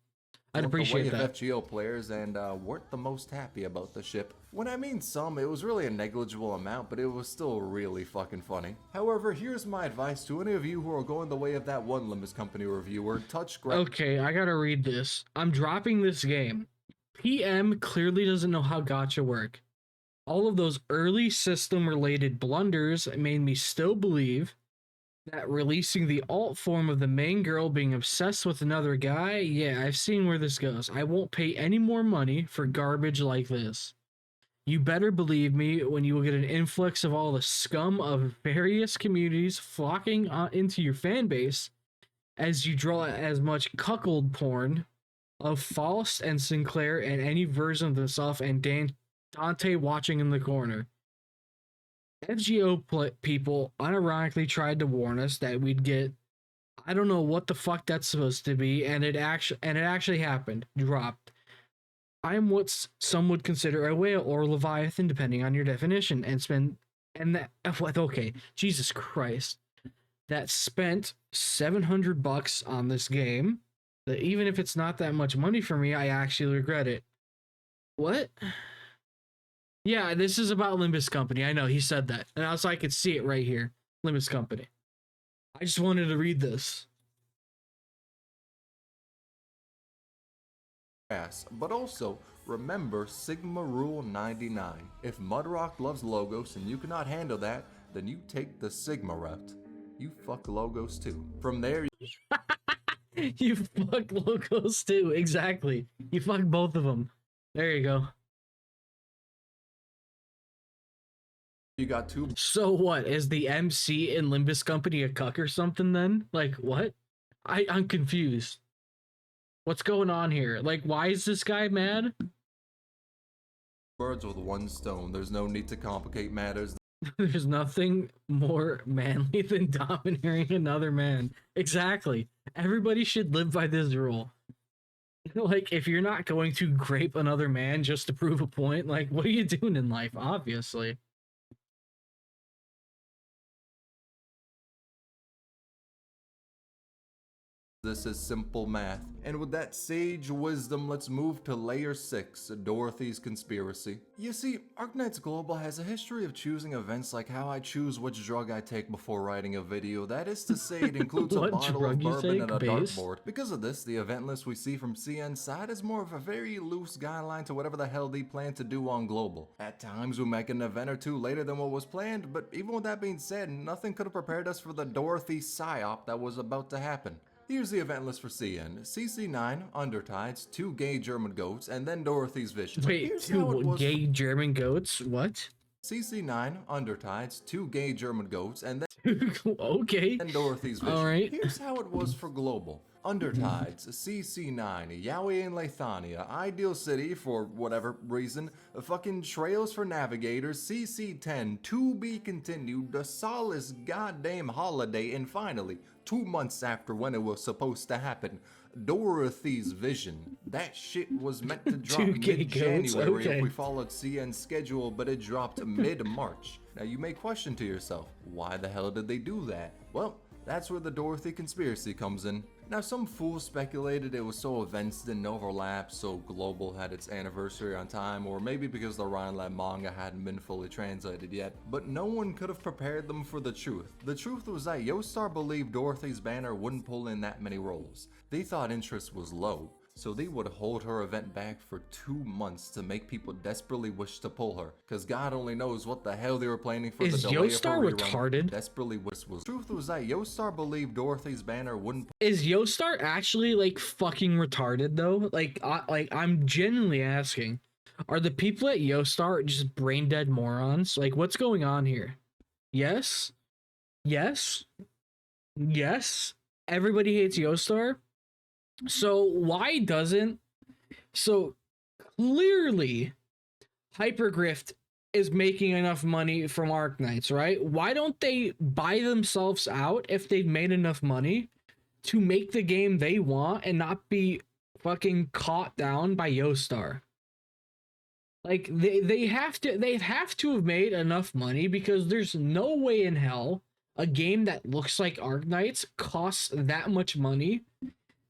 Speaker 1: I'd
Speaker 2: want the
Speaker 1: appreciate
Speaker 2: way
Speaker 1: that.
Speaker 2: of FGO players and weren't the most happy about the ship. When I mean some, it was really a negligible amount, but it was still really fucking funny. However, here's my advice to any of you who are going the way of that one Limbus Company reviewer: touch grab.
Speaker 1: Okay, I gotta read this. I'm dropping this game. PM clearly doesn't know how gacha work. All of those early system-related blunders made me still believe that releasing the alt form of the main girl being obsessed with another guy, yeah, I've seen where this goes. I won't pay any more money for garbage like this. You better believe me when you will get an influx of all the scum of various communities flocking into your fan base as you draw as much cuckold porn of Faust and Sinclair and any version of themselves and Dante watching in the corner. FGO people unironically tried to warn us that we'd get, I don't know what the fuck that's supposed to be, and it actually happened. Dropped. I'm what some would consider a whale or leviathan, depending on your definition, okay, Jesus Christ, that spent $700 on this game. That even if it's not that much money for me, I actually regret it. What? Yeah, this is about Limbus Company. I know he said that, and also I could see it right here. Limbus Company. I just wanted to read this.
Speaker 2: But also, remember Sigma Rule 99. If Mudrock loves Logos and you cannot handle that, then you take the Sigma route. You fuck Logos too. From there,
Speaker 1: You fuck locals too, exactly. You fuck both of them. There you go.
Speaker 2: you got two
Speaker 1: So what? Is the MC in Limbus Company a cuck or something then? Like what? I'm confused. What's going on here? Like, why is this guy mad?
Speaker 2: birds with one stone. There's no need to complicate matters.
Speaker 1: There's nothing more manly than domineering another man. Exactly. Everybody should live by this rule. Like, if you're not going to grape another man just to prove a point, like, what are you doing in life? Obviously.
Speaker 2: This is simple math. And with that sage wisdom, let's move to layer 6, Dorothy's conspiracy. You see, Arknights Global has a history of choosing events like how I choose which drug I take before writing a video. That is to say, it includes a
Speaker 1: What
Speaker 2: bottle
Speaker 1: drug
Speaker 2: of
Speaker 1: you
Speaker 2: bourbon
Speaker 1: take,
Speaker 2: and a
Speaker 1: base?
Speaker 2: dartboard. Because of this, the event list we see from CN's side is more of a very loose guideline to whatever the hell they plan to do on Global. At times, we make an event or two later than what was planned, but even with that being said, nothing could have prepared us for the Dorothy psyop that was about to happen. Here's the event list for CN. CC9, Undertides, 2 gay German goats, and then Dorothy's Vision.
Speaker 1: Wait,
Speaker 2: Here's how it
Speaker 1: 2
Speaker 2: was
Speaker 1: gay German goats? What?
Speaker 2: CC9, Undertides, 2 gay German goats, and then
Speaker 1: Okay.
Speaker 2: Dorothy's Vision.
Speaker 1: Alright.
Speaker 2: Here's how it was for Global. Undertides, CC9, Yowie and Lathania, Ideal City for whatever reason, fucking Trails for Navigators, CC10, To Be Continued, The Solace Goddamn Holiday, and finally, 2 months after when it was supposed to happen, Dorothy's Vision. That shit was meant to drop
Speaker 1: 2 gay goats,
Speaker 2: mid-January
Speaker 1: okay.
Speaker 2: if we followed CN's schedule, but it dropped mid-March. Now you may question to yourself, why the hell did they do that? Well, that's where the Dorothy conspiracy comes in. Now some fools speculated it was so events didn't overlap, so Global had its anniversary on time, or maybe because the Rhineland manga hadn't been fully translated yet, but no one could have prepared them for the truth. The truth was that Yostar believed Dorothy's banner wouldn't pull in that many roles. They thought interest was low, so they would hold her event back for 2 months to make people desperately wish to pull her, cause God only knows what the hell they were planning for
Speaker 1: Is
Speaker 2: the delay of her
Speaker 1: Yostar
Speaker 2: rerun.
Speaker 1: retarded?
Speaker 2: Desperately wish was. Truth was that Yostar believed Dorothy's banner wouldn't
Speaker 1: Is Yostar actually like fucking retarded though? Like, I'm genuinely asking, are the people at Yostar just brain dead morons? Like, what's going on here? Yes, yes, yes. Everybody hates Yostar. So why doesn't? So clearly, hypergryph is making enough money from Arknights, right? Why don't they buy themselves out if they've made enough money to make the game they want and not be fucking caught down by Yostar? Like they have to have made enough money, because there's no way in hell a game that looks like Arknights costs that much money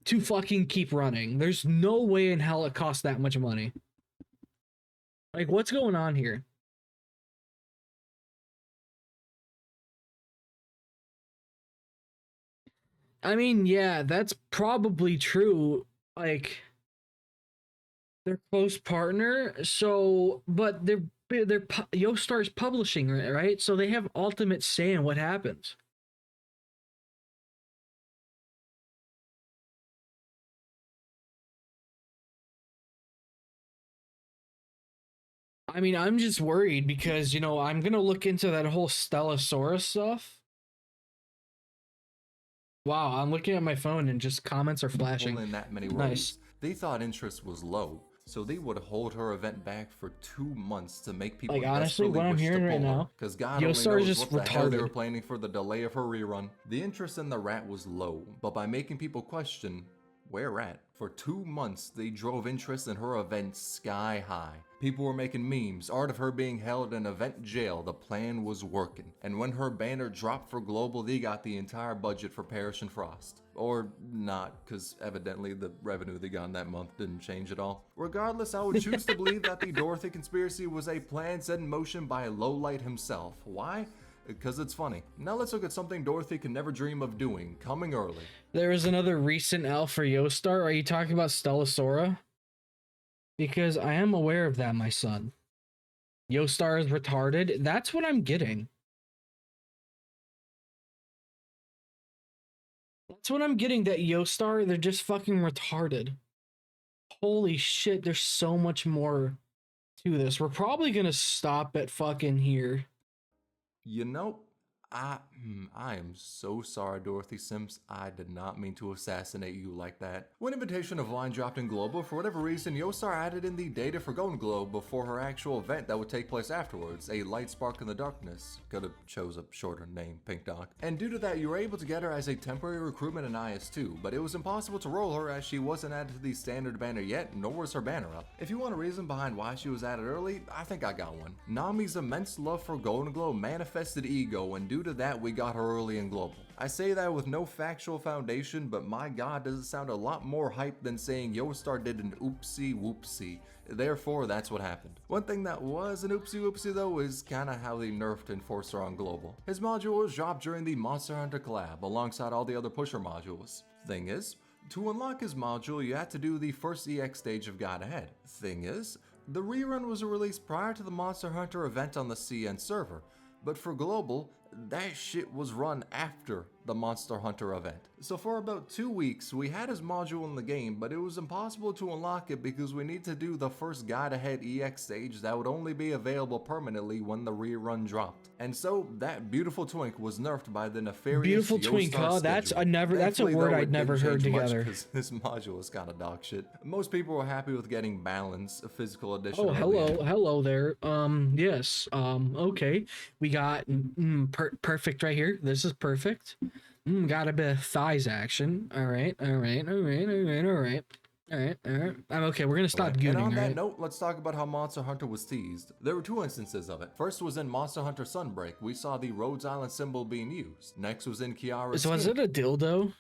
Speaker 1: to fucking keep running. There's no way in hell it costs that much money. Like, what's going on here? I mean, yeah, that's probably true. Like, they're close partner, so but Yostar's publishing, right? So they have ultimate say in what happens. I mean, I'm just worried because, you know, I'm gonna look into that whole Stellasaurus stuff. Wow, I'm looking at my phone and just comments are flashing.
Speaker 2: pull in that many roles.
Speaker 1: Nice.
Speaker 2: They thought interest was low, so they would hold her event back for 2 months to make people
Speaker 1: Like, honestly,
Speaker 2: desperately
Speaker 1: what I'm
Speaker 2: wish
Speaker 1: hearing
Speaker 2: to
Speaker 1: right
Speaker 2: pull her,
Speaker 1: now,
Speaker 2: because God
Speaker 1: Yostar
Speaker 2: only
Speaker 1: is
Speaker 2: knows
Speaker 1: just
Speaker 2: what the hell they were
Speaker 1: retarded.
Speaker 2: planning for the delay of her rerun. The interest in the rat was low, but by making people question, where at? For 2 months, they drove interest in her event sky high. People were making memes, art of her being held in event jail. The plan was working. And when her banner dropped for Global, they got the entire budget for Parrish and Frost. Or not, because evidently the revenue they got in that month didn't change at all. Regardless, I would choose to believe that the Dorothy conspiracy was a plan set in motion by Lowlight himself. Why? because it's funny. Now let's look at something Dorothy could never dream of doing, coming early.
Speaker 1: There is another recent elf for Yostar. Are you talking about Stellasora? Because I am aware of that, my son. Yostar is retarded. That's what I'm getting. That's what I'm getting, that Yostar, they're just fucking retarded. Holy shit, there's so much more to this. We're probably gonna stop at fucking here.
Speaker 2: You know, I am so sorry, Dorothy Sims. I did not mean to assassinate you like that. When Invitation of Line dropped in Global, for whatever reason, Yostar added in the data for Golden Globe before her actual event that would take place afterwards, a light spark in the darkness. Could've chose a shorter name, Pink Doc. And due to that, you were able to get her as a temporary recruitment in IS2, but it was impossible to roll her as she wasn't added to the standard banner yet, nor was her banner up. If you want a reason behind why she was added early, I think I got one. Nami's immense love for Golden Globe manifested ego, and due to that, we got her early in Global. I say that with no factual foundation, but my god, does it sound a lot more hype than saying Yostar did an oopsie whoopsie. Therefore, that's what happened. One thing that was an oopsie whoopsie though is kinda how they nerfed Enforcer on Global. His module was dropped during the Monster Hunter collab alongside all the other pusher modules. Thing is, to unlock his module, you had to do the first EX stage of God Ahead. Thing is, the rerun was released prior to the Monster Hunter event on the CN server, but for Global, that shit was run after the Monster Hunter event. So for about 2 weeks, we had his module in the game, but it was impossible to unlock it because we need to do the first Guide Ahead EX stage that would only be available permanently when the rerun dropped. And so that beautiful twink was nerfed by the nefarious
Speaker 1: Beautiful twink, huh? That's a word I'd never heard together.
Speaker 2: Because this module is kind of dog shit. Most people were happy with getting Balance, a physical edition.
Speaker 1: Oh, hello there. Yes. Okay. We got perfect right here. This is perfect. Got a bit of thighs action. All right. I'm okay. We're gonna stop gooning.
Speaker 2: And on that
Speaker 1: right?
Speaker 2: note, let's talk about how Monster Hunter was teased. There were 2 instances of it. First was in Monster Hunter Sunbreak. We saw the Rhodes Island symbol being used. Next was in Kiara's
Speaker 1: So was it a dildo?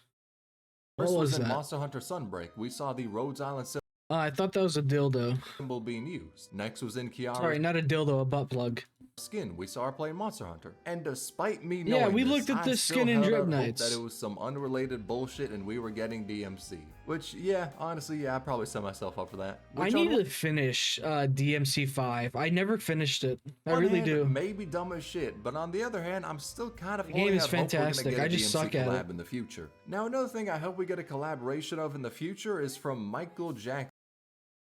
Speaker 2: First
Speaker 1: What
Speaker 2: was
Speaker 1: was
Speaker 2: in
Speaker 1: that?
Speaker 2: Monster Hunter Sunbreak. We saw the Rhodes Island
Speaker 1: I thought that was a dildo.
Speaker 2: symbol being used. Next was in Kiara's
Speaker 1: Sorry, not a dildo, a butt plug.
Speaker 2: skin. We saw her playing Monster Hunter. And despite me knowing
Speaker 1: Yeah, we
Speaker 2: this,
Speaker 1: looked at
Speaker 2: I
Speaker 1: this
Speaker 2: still
Speaker 1: skin in
Speaker 2: held out
Speaker 1: Drip
Speaker 2: hope
Speaker 1: Nights.
Speaker 2: that it was some unrelated bullshit and we were getting DMC. Which, yeah, honestly, yeah, I probably set myself up for that.
Speaker 1: I need to finish DMC 5. I never finished it. I really do.
Speaker 2: Maybe dumb as shit, but on the other hand, I'm still kind of
Speaker 1: The game is
Speaker 2: holding out hope we're gonna
Speaker 1: fantastic.
Speaker 2: get a
Speaker 1: I just
Speaker 2: DMC
Speaker 1: suck at
Speaker 2: collab
Speaker 1: it.
Speaker 2: in the future. Now, another thing I hope we get a collaboration of in the future is from Michael Jackson.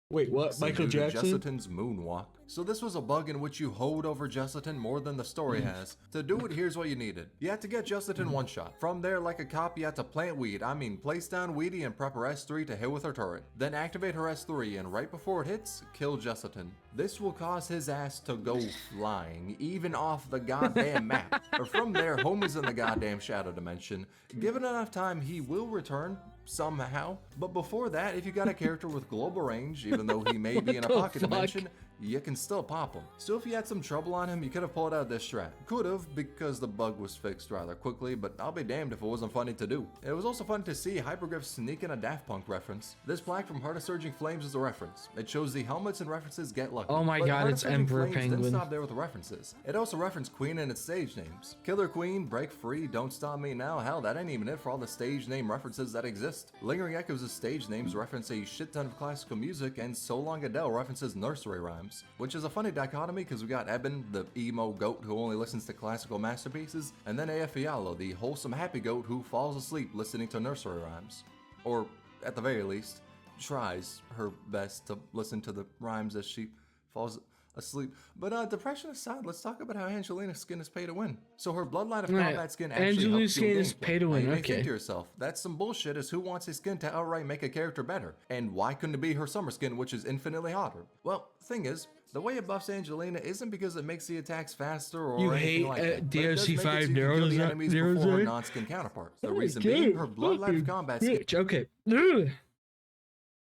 Speaker 1: Wait, what? Michael Jackson?
Speaker 2: Jesselton's moonwalk. So this was a bug in which you hold over Jesselton more than the story has. To do it, here's what you needed. You had to get Jesselton one shot. From there, like a cop, you had to plant weed. Place down Weedy and prep her S3 to hit with her turret. Then activate her S3 and right before it hits, kill Jesselton. This will cause his ass to go flying, even off the goddamn map. From there, homie's in the goddamn shadow dimension. Given enough time, he will return. Somehow. But before that, if you got a character with global range, even though he may be in a pocket dimension, you can still pop him. So if you had some trouble on him, you could have pulled out this strat. Could have, because the bug was fixed rather quickly, but I'll be damned if it wasn't funny to do. It was also fun to see hypergryph sneak in a Daft Punk reference. This plaque from Heart of Surging Flames is a reference. It shows the helmets and references get lucky.
Speaker 1: Oh my god, it's Emperor Penguin.
Speaker 2: Didn't stop there with the references. It also referenced Queen and its stage names. Killer Queen, Break Free, Don't Stop Me Now. Hell, that ain't even it for all the stage name references that exist. Lingering Echoes of stage names reference a shit ton of classical music, and So Long Adele references nursery rhymes, which is a funny dichotomy because we got Eben, the emo goat who only listens to classical masterpieces, and then AF Fialo, the wholesome happy goat who falls asleep listening to nursery rhymes. Or, at the very least, tries her best to listen to the rhymes as she falls asleep. But depression aside, let's talk about how Angelina's skin is pay to win. So her Bloodline of Combat skin actually
Speaker 1: Angelina's
Speaker 2: helps you in
Speaker 1: skin is
Speaker 2: gameplay.
Speaker 1: pay to win,
Speaker 2: Now, you may
Speaker 1: okay.
Speaker 2: think to yourself, that's some bullshit, as who wants his skin to outright make a character better? And why couldn't it be her summer skin, which is infinitely hotter? Well, thing is, the way it buffs Angelina isn't because it makes the attacks faster or
Speaker 1: You
Speaker 2: anything
Speaker 1: hate
Speaker 2: like that. But it does
Speaker 1: DLC
Speaker 2: make it so
Speaker 1: 5
Speaker 2: you can kill the
Speaker 1: Naruto,
Speaker 2: enemies
Speaker 1: Naruto?
Speaker 2: before her non-skin counterparts. The reason being, her Bloodline of Combat skin
Speaker 1: Okay.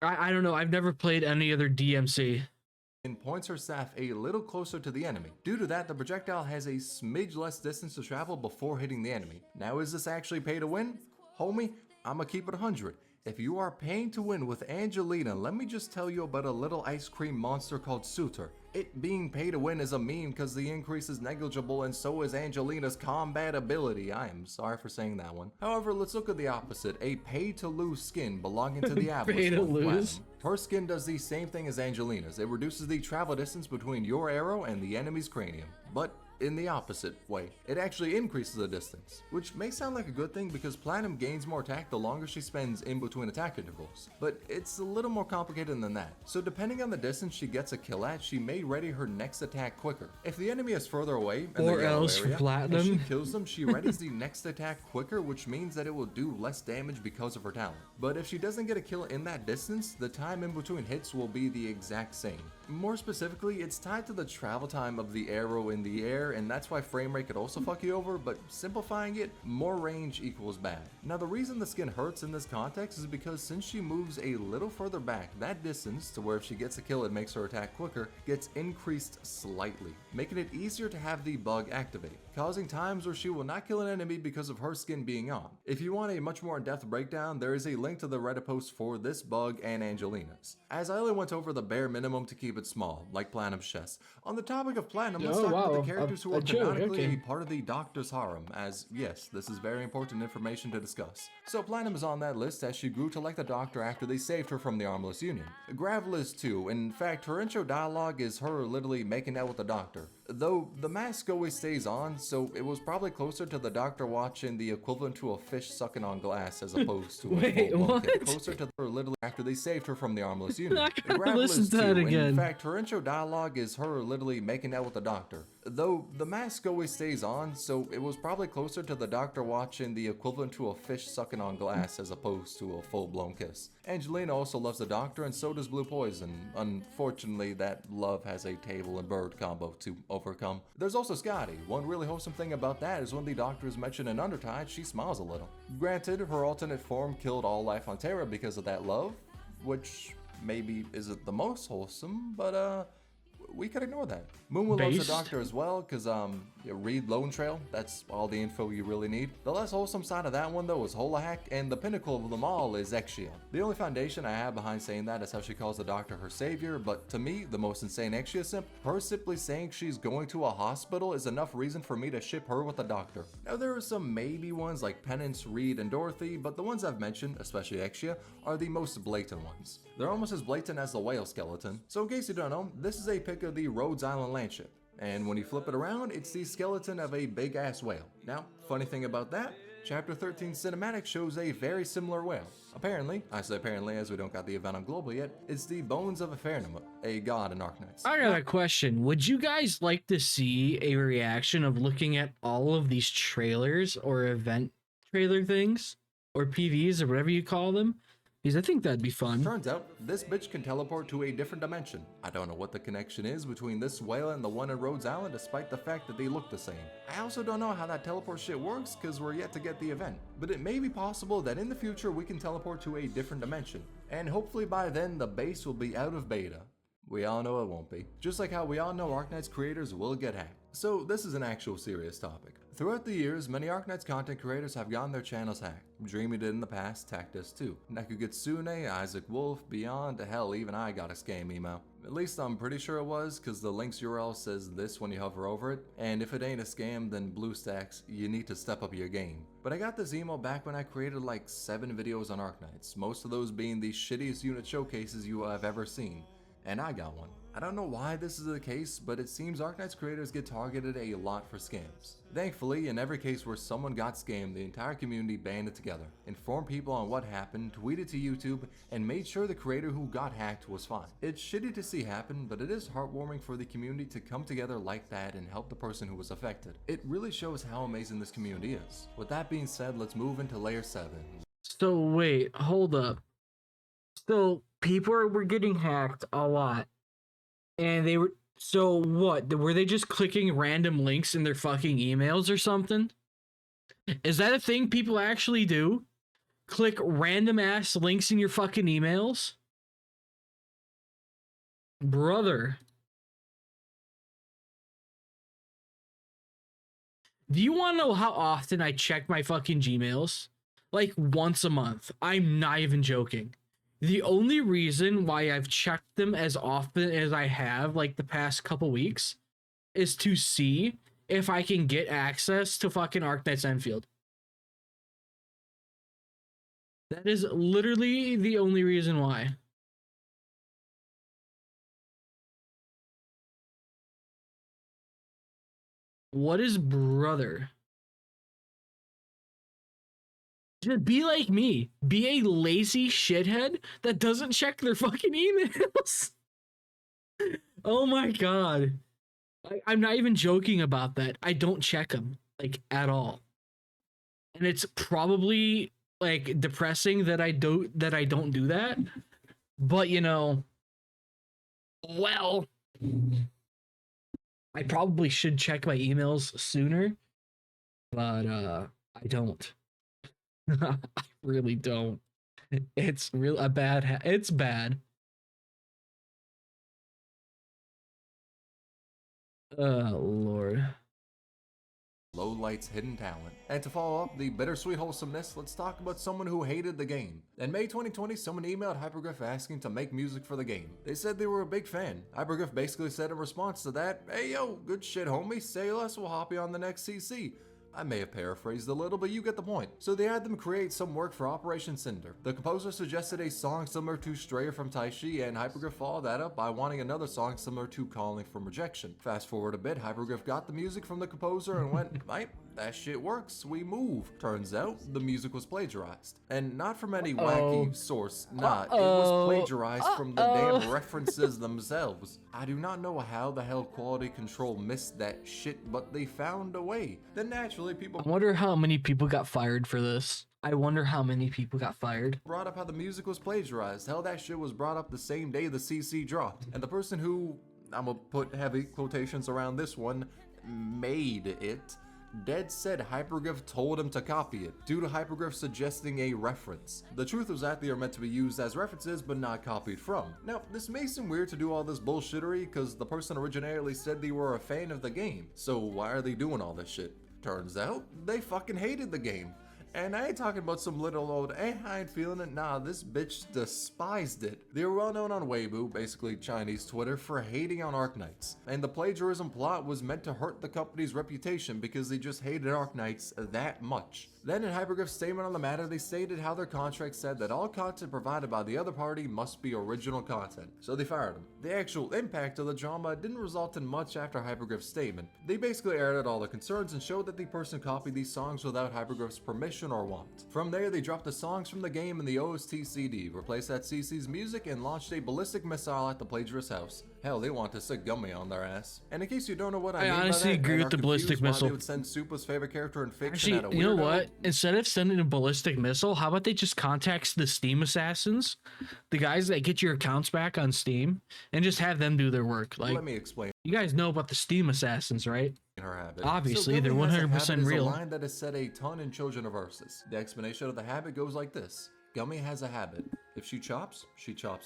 Speaker 1: I don't know. I've never played any other DMC.
Speaker 2: points her staff a little closer to the enemy. Due to that, the projectile has a smidge less distance to travel before hitting the enemy. Now, is this actually pay to win? Homie, I'ma keep it 100. If you are paying to win with Angelina, let me just tell you about a little ice cream monster called Suitor. it being pay to win is a meme because the increase is negligible and so is Angelina's combat ability. I am sorry for saying that one. However, let's look at the opposite, a pay to lose skin belonging to the
Speaker 1: Pay
Speaker 2: Avalist
Speaker 1: to
Speaker 2: one,
Speaker 1: lose?
Speaker 2: Platinum. Her skin does the same thing as Angelina's. It reduces the travel distance between your arrow and the enemy's cranium, but in the opposite way. It actually increases the distance, which may sound like a good thing because Platinum gains more attack the longer she spends in between attack intervals, but it's a little more complicated than that. So depending on the distance she gets a kill at, she may ready her next attack quicker. If the enemy is further away in the
Speaker 1: Or
Speaker 2: yellow
Speaker 1: else for
Speaker 2: area,
Speaker 1: Platinum,
Speaker 2: and she kills them, she readies the next attack quicker, which means that it will do less damage because of her talent. But if she doesn't get a kill in that distance, the time in between hits will be the exact same. More specifically, it's tied to the travel time of the arrow in the air, and that's why frame rate could also fuck you over, but simplifying it, more range equals bad. Now the reason the skin hurts in this context is because since she moves a little further back, that distance, to where if she gets a kill it makes her attack quicker, gets increased slightly, making it easier to have the bug activate, causing times where she will not kill an enemy because of her skin being on. If you want a much more in-depth breakdown, there is a link to the Reddit post for this bug and Angelina's, as I only went over the bare minimum to keep it small, like Platinum's chest. On the topic of Platinum, let's talk about the characters who are canonically a part of the Doctor's harem, as yes, this is very important information to discuss. So Platinum is on that list as she grew to like the Doctor after they saved her from the Armless Union. Gravel is too. In fact, her intro dialogue is her literally making out with the Doctor. Though the mask always stays on, so it was probably closer to the Doctor watching the equivalent to a fish sucking on glass as opposed to a
Speaker 1: Wait,
Speaker 2: full-blown kill.
Speaker 1: what?
Speaker 2: Closer to her literally after they saved her from the Armless Union.
Speaker 1: I gotta
Speaker 2: Gravel
Speaker 1: listen
Speaker 2: is
Speaker 1: to that
Speaker 2: too.
Speaker 1: again.
Speaker 2: In fact, her intro dialogue is her literally making out with the Doctor. Though the mask always stays on, so it was probably closer to the Doctor watching the equivalent to a fish sucking on glass as opposed to a full-blown kiss. Angelina also loves the Doctor, and so does Blue Poison. Unfortunately, that love has a table and bird combo to overcome. There's also Scotty. One really wholesome thing about that is when the Doctor is mentioned in Undertide, she smiles a little. Granted, her alternate form killed all life on Terra because of that love, which maybe isn't the most wholesome, but we could ignore that. Moonwood loves the Doctor as well, because you read Lone Trail, that's all the info you really need. The less wholesome side of that one though is Holahack, and the pinnacle of them all is Exia. The only foundation I have behind saying that is how she calls the Doctor her savior, but to me, the most insane Exia simp, her simply saying she's going to a hospital is enough reason for me to ship her with the Doctor. Now there are some maybe ones like Penance, Reed, and Dorothy, but the ones I've mentioned, especially Exia, are the most blatant ones. They're almost as blatant as the whale skeleton. So in case you don't know, this is a pic of the Rhodes Island landship. And when you flip it around, it's the skeleton of a big ass whale. Now, funny thing about that, Chapter 13 cinematic shows a very similar whale. Apparently, I say apparently as we don't got the event on global yet, it's the bones of a Fairnamut, a god in Arknights.
Speaker 1: I got a question. Would you guys like to see a reaction of looking at all of these trailers or event trailer things or PVs or whatever you call them? Because I think that'd be fun.
Speaker 2: Turns out, this bitch can teleport to a different dimension. I don't know what the connection is between this whale and the one in Rhodes Island, despite the fact that they look the same. I also don't know how that teleport shit works, because we're yet to get the event. But it may be possible that in the future we can teleport to a different dimension. And hopefully by then the base will be out of beta. We all know it won't be. Just like how we all know Arknights creators will get hacked. So this is an actual serious topic. Throughout the years, many Arknights content creators have gotten their channels hacked. Dreamy did in the past, Tactus too. Nekugitsune, Isaac Wolf, Beyond, hell, even I got a scam email. At least I'm pretty sure it was, cause the link's URL says this when you hover over it, and if it ain't a scam, then BlueStacks, you need to step up your game. But I got this email back when I created like 7 videos on Arknights, most of those being the shittiest unit showcases you have ever seen. And I got one. I don't know why this is the case, but it seems Arknights creators get targeted a lot for scams. Thankfully, in every case where someone got scammed, the entire community banded together, informed people on what happened, tweeted to YouTube, and made sure the creator who got hacked was fine. It's shitty to see happen, but it is heartwarming for the community to come together like that and help the person who was affected. It really shows how amazing this community is. With that being said, let's move into layer 7.
Speaker 1: So wait, hold up. So people were getting hacked a lot. And they were, so what? Were they just clicking random links in their fucking emails or something? Is that a thing people actually do? Click random ass links in your fucking emails? Brother. Do you want to know how often I check my fucking Gmails? Like once a month. I'm not even joking. The only reason why I've checked them as often as I have, like the past couple weeks, is to see if I can get access to fucking Arknights Enfield. That is literally the only reason why. What is brother? Just be like me. Be a lazy shithead that doesn't check their fucking emails. Oh my god. I'm not even joking about that. I don't check them like at all. And it's probably like depressing that I don't do that. But you know, well, I probably should check my emails sooner, but I don't. I really don't. It's real a bad it's bad. Oh Lord.
Speaker 2: Lowlight's hidden talent. And to follow up the bittersweet wholesomeness, let's talk about someone who hated the game. In May 2020, someone emailed Hypergryph asking to make music for the game. They said they were a big fan. Hypergryph basically said in response to that, "Hey yo, good shit homie, say less, we'll hop you on the next CC." I may have paraphrased a little, but you get the point. So they had them create some work for Operation Cinder. The composer suggested a song similar to Strayer from Taishi, and Hypergryph followed that up by wanting another song similar to Calling from Rejection. Fast forward a bit, Hypergryph got the music from the composer and went, "Right, that shit works, we move." Turns out, the music was plagiarized. And not from any wacky source, nah, it was plagiarized from the damn references themselves. I do not know how the hell quality control missed that shit, but they found a way. Then naturally, people
Speaker 1: I wonder how many people got fired for this. I wonder how many people got fired.
Speaker 2: brought up how the music was plagiarized. Hell, that shit was brought up the same day the CC dropped. And the person who, I'm gonna put heavy quotations around this one, made it, dead said Hypergryph told him to copy it, due to Hypergryph suggesting a reference. The truth was that they are meant to be used as references, but not copied from. Now, this may seem weird to do all this bullshittery, because the person originally said they were a fan of the game, so why are they doing all this shit? Turns out, they fucking hated the game. And I ain't talking about some little old, I ain't feeling it. Nah, this bitch despised it. They were well known on Weibo, basically Chinese Twitter, for hating on Arknights. And the plagiarism plot was meant to hurt the company's reputation because they just hated Arknights that much. Then in Hypergryph's statement on the matter, they stated how their contract said that all content provided by the other party must be original content. So they fired him. The actual impact of the drama didn't result in much after Hypergryph's statement. They basically aired out all the concerns and showed that the person copied these songs without Hypergryph's permission or want. From there, they dropped the songs from the game in the OST CD, replaced that CC's music, and launched a ballistic missile at the plagiarist's house. Hell, they want to stick Gummy on their ass. And in case you don't know what I mean
Speaker 1: honestly
Speaker 2: by that,
Speaker 1: agree
Speaker 2: and
Speaker 1: with
Speaker 2: are
Speaker 1: the ballistic
Speaker 2: confused why
Speaker 1: missile.
Speaker 2: they would send Supa's favorite character in fiction at a
Speaker 1: Actually, you know
Speaker 2: weirdo,
Speaker 1: what? Instead of sending a ballistic missile, how about they just contact the Steam assassins, the guys that get your accounts back on Steam, and just have them do their work? Like,
Speaker 2: let me explain
Speaker 1: you guys know about the Steam assassins, right?
Speaker 2: her habit.
Speaker 1: Obviously,
Speaker 2: So
Speaker 1: they're
Speaker 2: Gummy has a
Speaker 1: 100%
Speaker 2: habit is
Speaker 1: real.
Speaker 2: a line that is said a ton in Children of Ursus. The explanation of the habit goes like this. Gummy has a habit. If she chops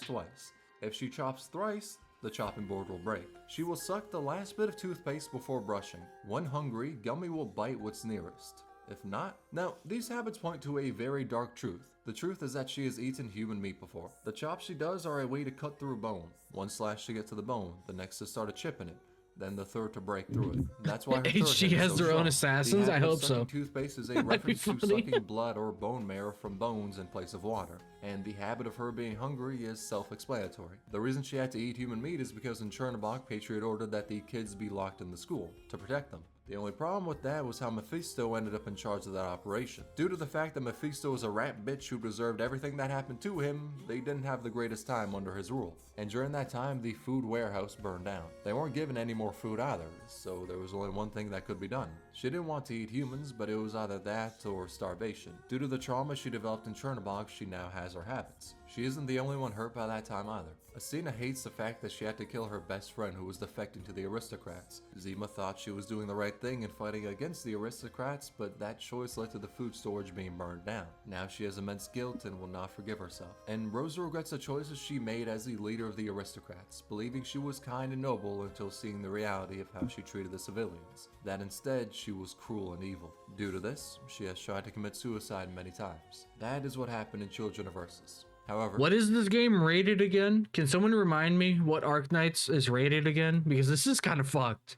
Speaker 2: twice. If she chops thrice, the chopping board will break. She will suck the last bit of toothpaste before brushing. When hungry, Gummy will bite what's nearest. If not, now these habits point to a very dark truth. The truth is that she has eaten human meat before. The chops she does are a way to cut through bone. One slash to get to the bone, the next to start a chip in it, then the third to break through it. That's why her third
Speaker 1: HG
Speaker 2: head is
Speaker 1: has
Speaker 2: so
Speaker 1: their own
Speaker 2: strong.
Speaker 1: assassins?
Speaker 2: The
Speaker 1: I
Speaker 2: habit of
Speaker 1: hope so.
Speaker 2: sucking toothpaste is a
Speaker 1: That'd be
Speaker 2: reference to
Speaker 1: funny.
Speaker 2: sucking blood or bone marrow from bones in place of water. And the habit of her being hungry is self-explanatory. The reason she had to eat human meat is because in Chernobog, Patriot ordered that the kids be locked in the school to protect them. The only problem with that was how Mephisto ended up in charge of that operation. Due to the fact that Mephisto was a rat bitch who deserved everything that happened to him, they didn't have the greatest time under his rule. And during that time, the food warehouse burned down. They weren't given any more food either, so there was only one thing that could be done. She didn't want to eat humans, but it was either that or starvation. Due to the trauma she developed in Chernobog, she now has her habits. She isn't the only one hurt by that time either. Asina hates the fact that she had to kill her best friend who was defecting to the aristocrats. Zima thought she was doing the right thing in fighting against the aristocrats, but that choice led to the food storage being burned down. Now she has immense guilt and will not forgive herself. And Rosa regrets the choices she made as the leader of the aristocrats, believing she was kind and noble until seeing the reality of how she treated the civilians. That instead, she was cruel and evil. Due to this, she has tried to commit suicide many times. That is what happened in Children of Ursus. However,
Speaker 1: What is this game rated again? Can someone remind me what Arknights is rated again? Because this is kind of fucked.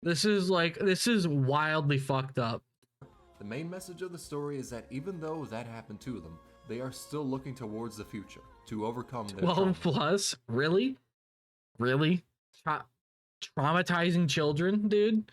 Speaker 1: This is wildly fucked up.
Speaker 2: the main message of the story is that even though that happened to them, they are still looking towards the future to overcome their
Speaker 1: 12
Speaker 2: trauma.
Speaker 1: plus? Really? Really? Traumatizing children, dude?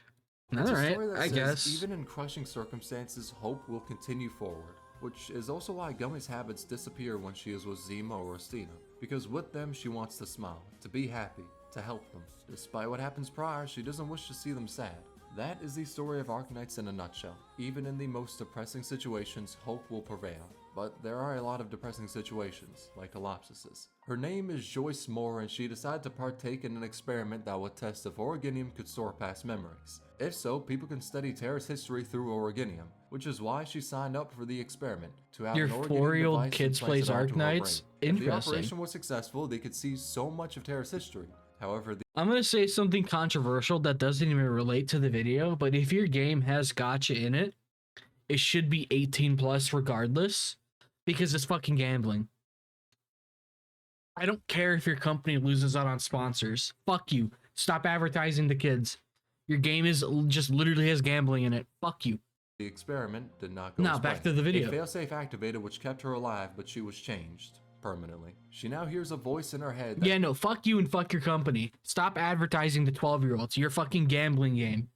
Speaker 2: It's a
Speaker 1: Alright,
Speaker 2: story that
Speaker 1: I
Speaker 2: says
Speaker 1: guess.
Speaker 2: even in crushing circumstances, hope will continue forward, which is also why Gummy's habits disappear when she is with Zima or Stina, because with them she wants to smile, to be happy, to help them. Despite what happens prior, she doesn't wish to see them sad. That is the story of Arknights in a nutshell. Even in the most depressing situations, hope will prevail. But there are a lot of depressing situations, like Colossus's. Her name is Joyce Moore, and she decided to partake in an experiment that would test if Originium could store past memories. If so, people can study Terra's history through Originium, which is why she signed up for the experiment, to have
Speaker 1: Your
Speaker 2: an Originium
Speaker 1: 4-year-old
Speaker 2: device
Speaker 1: kids plays
Speaker 2: implanted onto her
Speaker 1: Arknights?
Speaker 2: brain. If the
Speaker 1: Interesting.
Speaker 2: operation was successful, they could see so much of Terra's history. However,
Speaker 1: I'm gonna say something controversial that doesn't even relate to the video, but if your game has gacha in it, it should be 18 plus regardless, because it's fucking gambling. I don't care if your company loses out on sponsors. Fuck you. Stop advertising to kids. Your game is just literally has gambling in it. Fuck you.
Speaker 2: the experiment did not go
Speaker 1: Now
Speaker 2: as
Speaker 1: back
Speaker 2: planned.
Speaker 1: to the video.
Speaker 2: A failsafe activated which kept her alive, but she was changed permanently. She now hears a voice in her head that
Speaker 1: Yeah, no, fuck you and fuck your company. Stop advertising to 12-year-olds. Your fucking gambling game.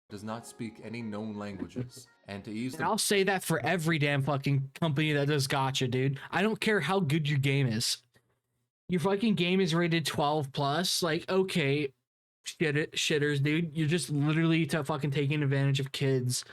Speaker 2: does not speak any known languages. And to ease
Speaker 1: And
Speaker 2: the
Speaker 1: I'll say that for every damn fucking company that does gacha, dude. I don't care how good your game is. Your fucking game is rated 12 plus. Like, okay, shitters, dude. You're just literally fucking taking advantage of kids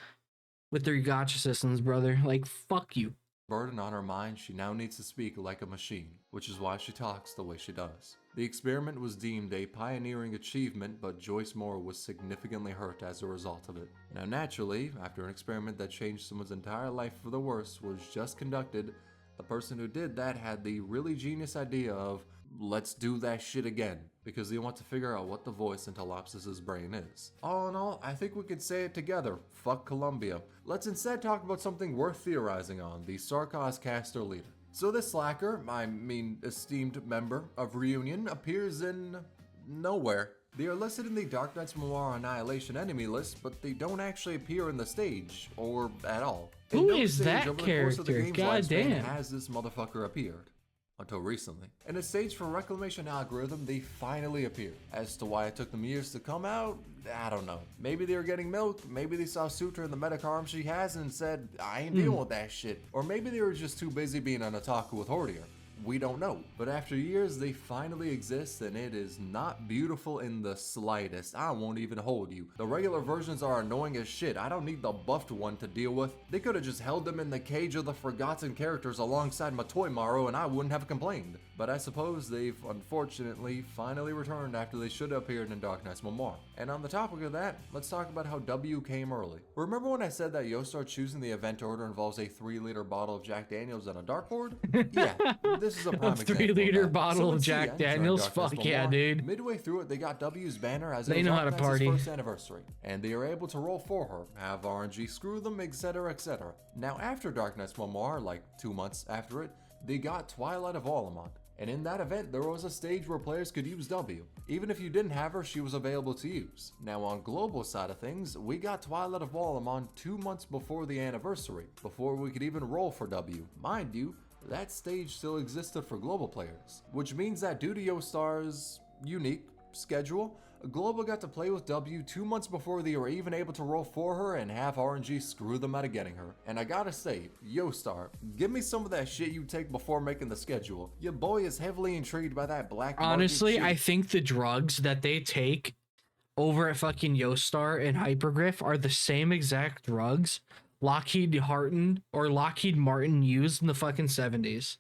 Speaker 1: with their gacha systems, brother. Like, fuck you.
Speaker 2: burden on her mind, she now needs to speak like a machine, which is why she talks the way she does. The experiment was deemed a pioneering achievement, but Joyce Moore was significantly hurt as a result of it. Now naturally, after an experiment that changed someone's entire life for the worse was just conducted, the person who did that had the really genius idea of, let's do that shit again, because they want to figure out what the voice in Talopsis's brain is. All in all, I think we could say it together, fuck Columbia. Let's instead talk about something worth theorizing on, the Sarkaz caster leader. So this slacker, esteemed member of Reunion, appears in nowhere. They are listed in the Darknights Memoir Annihilation enemy list, but they don't actually appear in the stage, or at all. In
Speaker 1: Who
Speaker 2: no
Speaker 1: is
Speaker 2: stage
Speaker 1: that
Speaker 2: over the course of the
Speaker 1: character?
Speaker 2: game's
Speaker 1: God
Speaker 2: lifespan
Speaker 1: damn.
Speaker 2: has this motherfucker appeared. Until recently. In a stage for Reclamation algorithm, they finally appeared. As to why it took them years to come out, I don't know. Maybe they were getting milk, maybe they saw Sutra in the medic arm she has and said, I ain't dealing with that shit. Or maybe they were just too busy being an otaku with Hordier. We don't know. But after years, they finally exist, and it is not beautiful in the slightest. I won't even hold you. The regular versions are annoying as shit. I don't need the buffed one to deal with. They could have just held them in the cage of the forgotten characters alongside Matoi Maru, and I wouldn't have complained. But I suppose they've unfortunately finally returned after they should have appeared in Darknights Memoir. And on the topic of that, let's talk about how W came early. Remember when I said that Yostar choosing the event order involves a 3-liter bottle of Jack Daniels and a dartboard? Yeah, this is a prime
Speaker 1: A
Speaker 2: example.
Speaker 1: 3-liter
Speaker 2: of that.
Speaker 1: bottle
Speaker 2: So
Speaker 1: of
Speaker 2: in
Speaker 1: Jack
Speaker 2: CN, during
Speaker 1: Daniels?
Speaker 2: Darknights
Speaker 1: Fuck yeah,
Speaker 2: Memoir,
Speaker 1: dude.
Speaker 2: Midway through it, they got W's banner as it
Speaker 1: They
Speaker 2: was
Speaker 1: know how to
Speaker 2: Arknights'
Speaker 1: party.
Speaker 2: first anniversary, and they are able to roll for her, have RNG screw them, etc, etc. Now after Darknights Memoir, like 2 months after it, they got Twilight of Olamont. And in that event, there was a stage where players could use W. Even if you didn't have her, she was available to use. Now on global side of things, we got Twilight of Olamont 2 months before the anniversary, before we could even roll for W. Mind you, that stage still existed for global players, which means that due to Yostar's unique schedule, Global got to play with W 2 months before they were even able to roll for her and have RNG screw them out of getting her. And I gotta say, Yostar, give me some of that shit you take before making the schedule. Your boy is heavily intrigued by that black market
Speaker 1: Honestly,
Speaker 2: shit.
Speaker 1: I think the drugs that they take over at fucking Yostar and Hypergryph are the same exact drugs Lockheed Martin used in the fucking 70s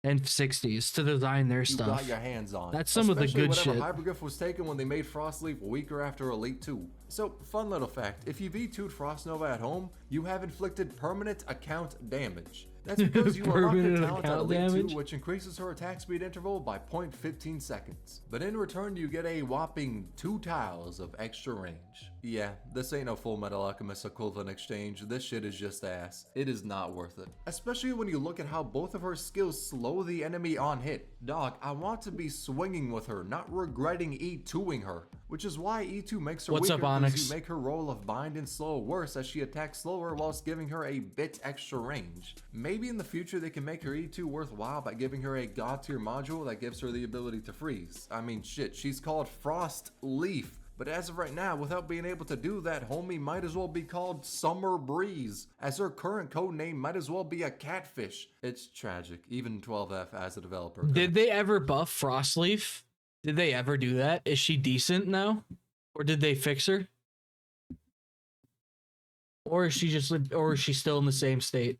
Speaker 1: and 60s to design their
Speaker 2: you
Speaker 1: stuff.
Speaker 2: got your hands on.
Speaker 1: That's some of the
Speaker 2: Especially
Speaker 1: good
Speaker 2: whatever
Speaker 1: shit.
Speaker 2: Hypergryph was taken when they made Frostleaf weaker after Elite 2. So, fun little fact, if you've E2'd Frostnova at home, you have inflicted permanent account damage. That's because you unlocked her
Speaker 1: Permanent
Speaker 2: talent at
Speaker 1: account
Speaker 2: Elite 2,
Speaker 1: damage?
Speaker 2: which increases her attack speed interval by 0.15 seconds. But in return, you get a whopping 2 tiles of extra range. Yeah, this ain't no Full Metal Alchemist equivalent exchange. This shit is just ass. It is not worth it. Especially when you look at how both of her skills slow the enemy on hit. Dog, I want to be swinging with her, not regretting E2ing her. Which is why E2 makes her
Speaker 1: What's
Speaker 2: weaker,
Speaker 1: up,
Speaker 2: because
Speaker 1: Onyx?
Speaker 2: you make her roll of bind and slow worse as she attacks slower whilst giving her a bit extra range. Maybe in the future they can make her E2 worthwhile by giving her a god tier module that gives her the ability to freeze. I mean shit, she's called Frost Leaf. But as of right now, without being able to do that, homie might as well be called Summer Breeze, as her current code name might as well be a catfish. It's tragic, even 12F as a developer.
Speaker 1: Did they ever buff Frostleaf? Did they ever do that? Is she decent now? Or did they fix her? Or is she just, or is she still in the same state?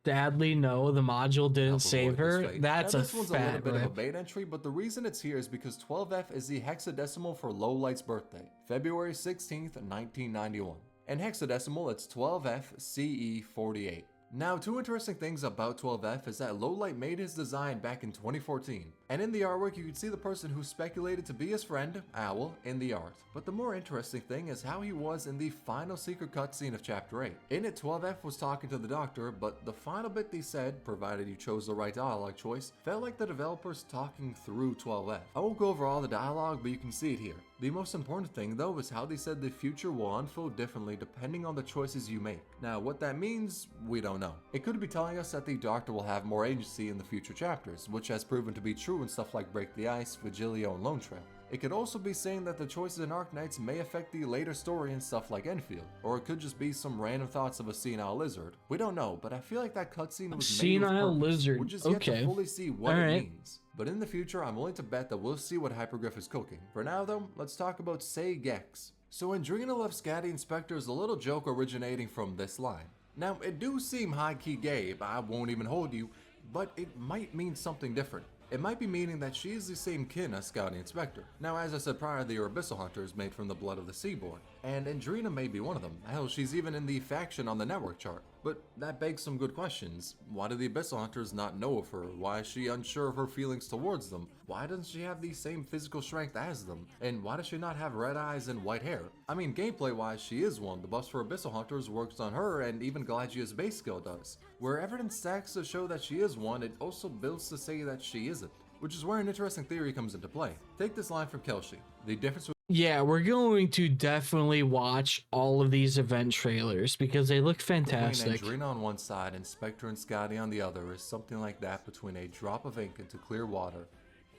Speaker 1: Sadly, no, the module didn't
Speaker 2: Help
Speaker 1: save
Speaker 2: avoid this
Speaker 1: her.
Speaker 2: fate.
Speaker 1: That's
Speaker 2: now,
Speaker 1: a
Speaker 2: this one's a little
Speaker 1: fat
Speaker 2: bit of a
Speaker 1: rip.
Speaker 2: bait entry, but the reason it's here is because 12F is the hexadecimal for Lowlight's birthday, February 16th, 1991. In hexadecimal, it's 12F CE 48. Now, two interesting things about 12F is that Lowlight made his design back in 2014, and in the artwork you can see the person who speculated to be his friend, Owl, in the art. But the more interesting thing is how he was in the final secret cutscene of Chapter 8. In it, 12F was talking to the doctor, but the final bit he said, provided you chose the right dialogue choice, felt like the developers talking through 12F. I won't go over all the dialogue, but you can see it here. The most important thing though is how they said the future will unfold differently depending on the choices you make. Now what that means, we don't know. It could be telling us that the Doctor will have more agency in the future chapters, which has proven to be true in stuff like Break the Ice, Vigilio, and Lone Trail. It could also be saying that the choices in Arknights may affect the later story and stuff like Enfield, or it could just be some random thoughts of a senile lizard. We don't know, but I feel like that cutscene was made with
Speaker 1: Senile
Speaker 2: purpose.
Speaker 1: lizard.
Speaker 2: We're just yet to
Speaker 1: Okay.
Speaker 2: fully see what it
Speaker 1: Alright.
Speaker 2: means. But in the future, I'm willing to bet that we'll see what hypergryph is cooking. For now though, let's talk about Say Gex. So Andrina left Scatty Inspector is a little joke originating from this line. Now, it do seem high-key gay, but I won't even hold you, but it might mean something different. It might be meaning that she is the same kin as Scouty Inspector. Now, as I said prior, they are Abyssal Hunters made from the blood of the Seaborn, and Andrina may be one of them. Hell, she's even in the faction on the network chart. But that begs some good questions. Why do the Abyssal Hunters not know of her? Why is she unsure of her feelings towards them? Why doesn't she have the same physical strength as them? And why does she not have red eyes and white hair? I mean, gameplay-wise, she is one. The buffs for Abyssal Hunters works on her, and even Galagia's base skill does. Where evidence stacks to show that she is one, it also builds to say that she isn't. Which is where an interesting theory comes into play. Take this line from Kelshi. The difference
Speaker 1: Yeah, we're going to definitely watch all of these event trailers because they look fantastic.
Speaker 2: between Andrina on one side and Spectre and Scotty on the other is something like that between a drop of ink into clear water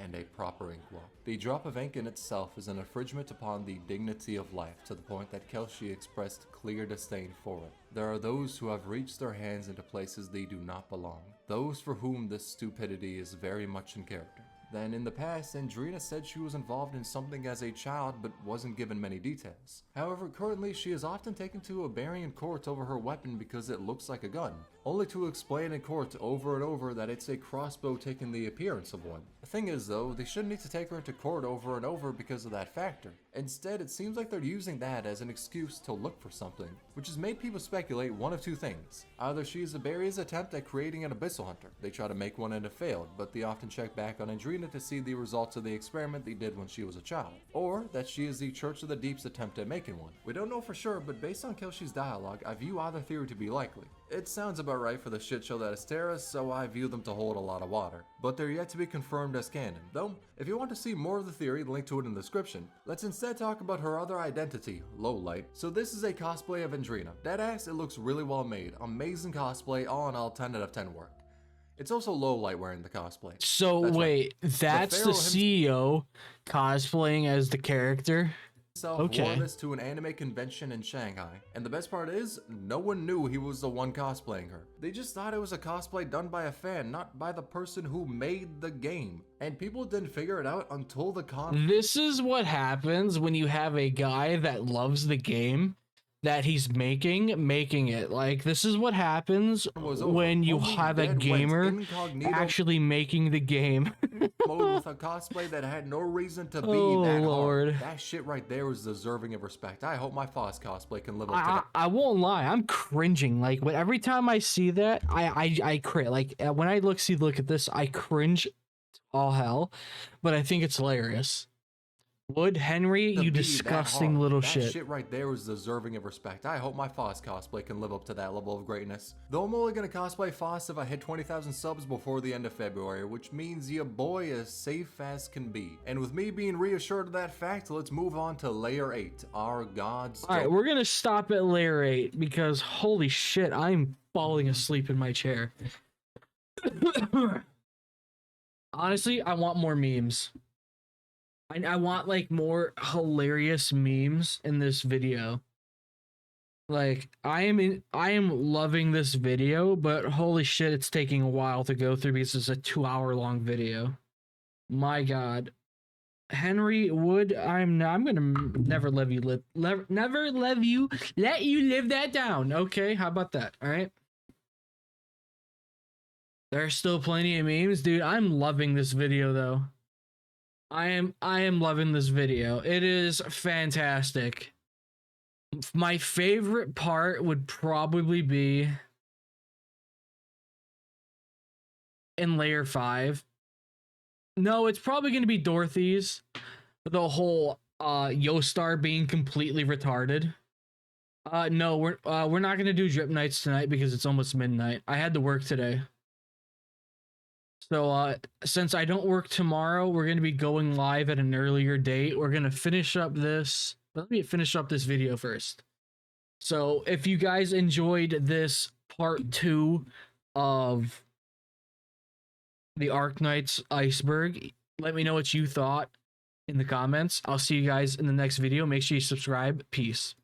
Speaker 2: and a proper inkwell. The drop of ink in itself is an infringement upon the dignity of life to the point that Kelshi expressed clear disdain for it. There are those who have reached their hands into places they do not belong, those for whom this stupidity is very much in character. Then in the past, Andrina said she was involved in something as a child but wasn't given many details. However, currently she is often taken to a Barian court over her weapon because it looks like a gun, only to explain in court over and over that it's a crossbow taking the appearance of one. The thing is though, they shouldn't need to take her into court over and over because of that factor. Instead, it seems like they're using that as an excuse to look for something, which has made people speculate one of two things. Either she is Aberia's attempt at creating an Abyssal Hunter. They try to make one and it failed, but they often check back on Andrina to see the results of the experiment they did when she was a child. Or that she is the Church of the Deep's attempt at making one. We don't know for sure, but based on Kelshi's dialogue, I view either theory to be likely. It sounds about right for the shit show that is Terra, so I view them to hold a lot of water. But they're yet to be confirmed as canon. Though, if you want to see more of the theory, link to it in the description. Let's instead talk about her other identity, Lowlight. So this is a cosplay of Andrina. Deadass, it looks really well made. Amazing cosplay, all in all 10 out of 10 work. It's also Lowlight wearing the cosplay.
Speaker 1: So
Speaker 2: That's
Speaker 1: wait, that's the
Speaker 2: Pharaoh
Speaker 1: CEO cosplaying as the character?
Speaker 2: Wore this to an anime convention in Shanghai, and the best part is, no one knew he was the one cosplaying her. They just thought it was a cosplay done by a fan, not by the person who made the game. And people didn't figure it out until the con.
Speaker 1: This is what happens when you have a guy that loves the game that he's making it. Like, this is what happens
Speaker 2: Was over.
Speaker 1: when you
Speaker 2: Homie
Speaker 1: have a
Speaker 2: dead went
Speaker 1: gamer
Speaker 2: incognito
Speaker 1: actually making the game.
Speaker 2: mode with a cosplay that had no reason to be
Speaker 1: Oh,
Speaker 2: that
Speaker 1: Lord.
Speaker 2: hard. That shit right there was deserving of respect. I hope my Foss cosplay can live up to that.
Speaker 1: I won't lie, I'm cringing. Like, when every time I see that, I cringe. Like, when I look at this, I cringe all hell, but I think it's hilarious. Wood Henry,
Speaker 2: To
Speaker 1: you
Speaker 2: be that
Speaker 1: disgusting
Speaker 2: hard.
Speaker 1: little
Speaker 2: that
Speaker 1: shit.
Speaker 2: shit right there was deserving of respect. I hope my Foss cosplay can live up to that level of greatness. Though I'm only gonna cosplay Foss if I hit 20,000 subs before the end of February, which means your boy is safe as can be. And with me being reassured of that fact, let's move on to Layer 8, our God's
Speaker 1: All right, we're gonna stop at layer 8 because holy shit, I'm falling asleep in my chair. Honestly, I want more memes. I want like more hilarious memes in this video. Like, I am loving this video, but holy shit, it's taking a while to go through because it's a 2-hour long video. My God. Henry Wood, I'm gonna never let you live that down. Okay, how about that? All right. There's still plenty of memes, dude. I'm loving this video though. I am loving this video. It is fantastic. My favorite part would probably be in layer 5. No, it's probably going to be Dorothy's. The whole yostar being completely retarded. No, we're not going to do Drip Nights tonight because it's almost midnight. I had to work today. So since I don't work tomorrow, we're going to be going live at an earlier date. We're going to finish up this. Let me finish up this video first. So if you guys enjoyed this part 2 of the Arknights Iceberg, let me know what you thought in the comments. I'll see you guys in the next video. Make sure you subscribe. Peace.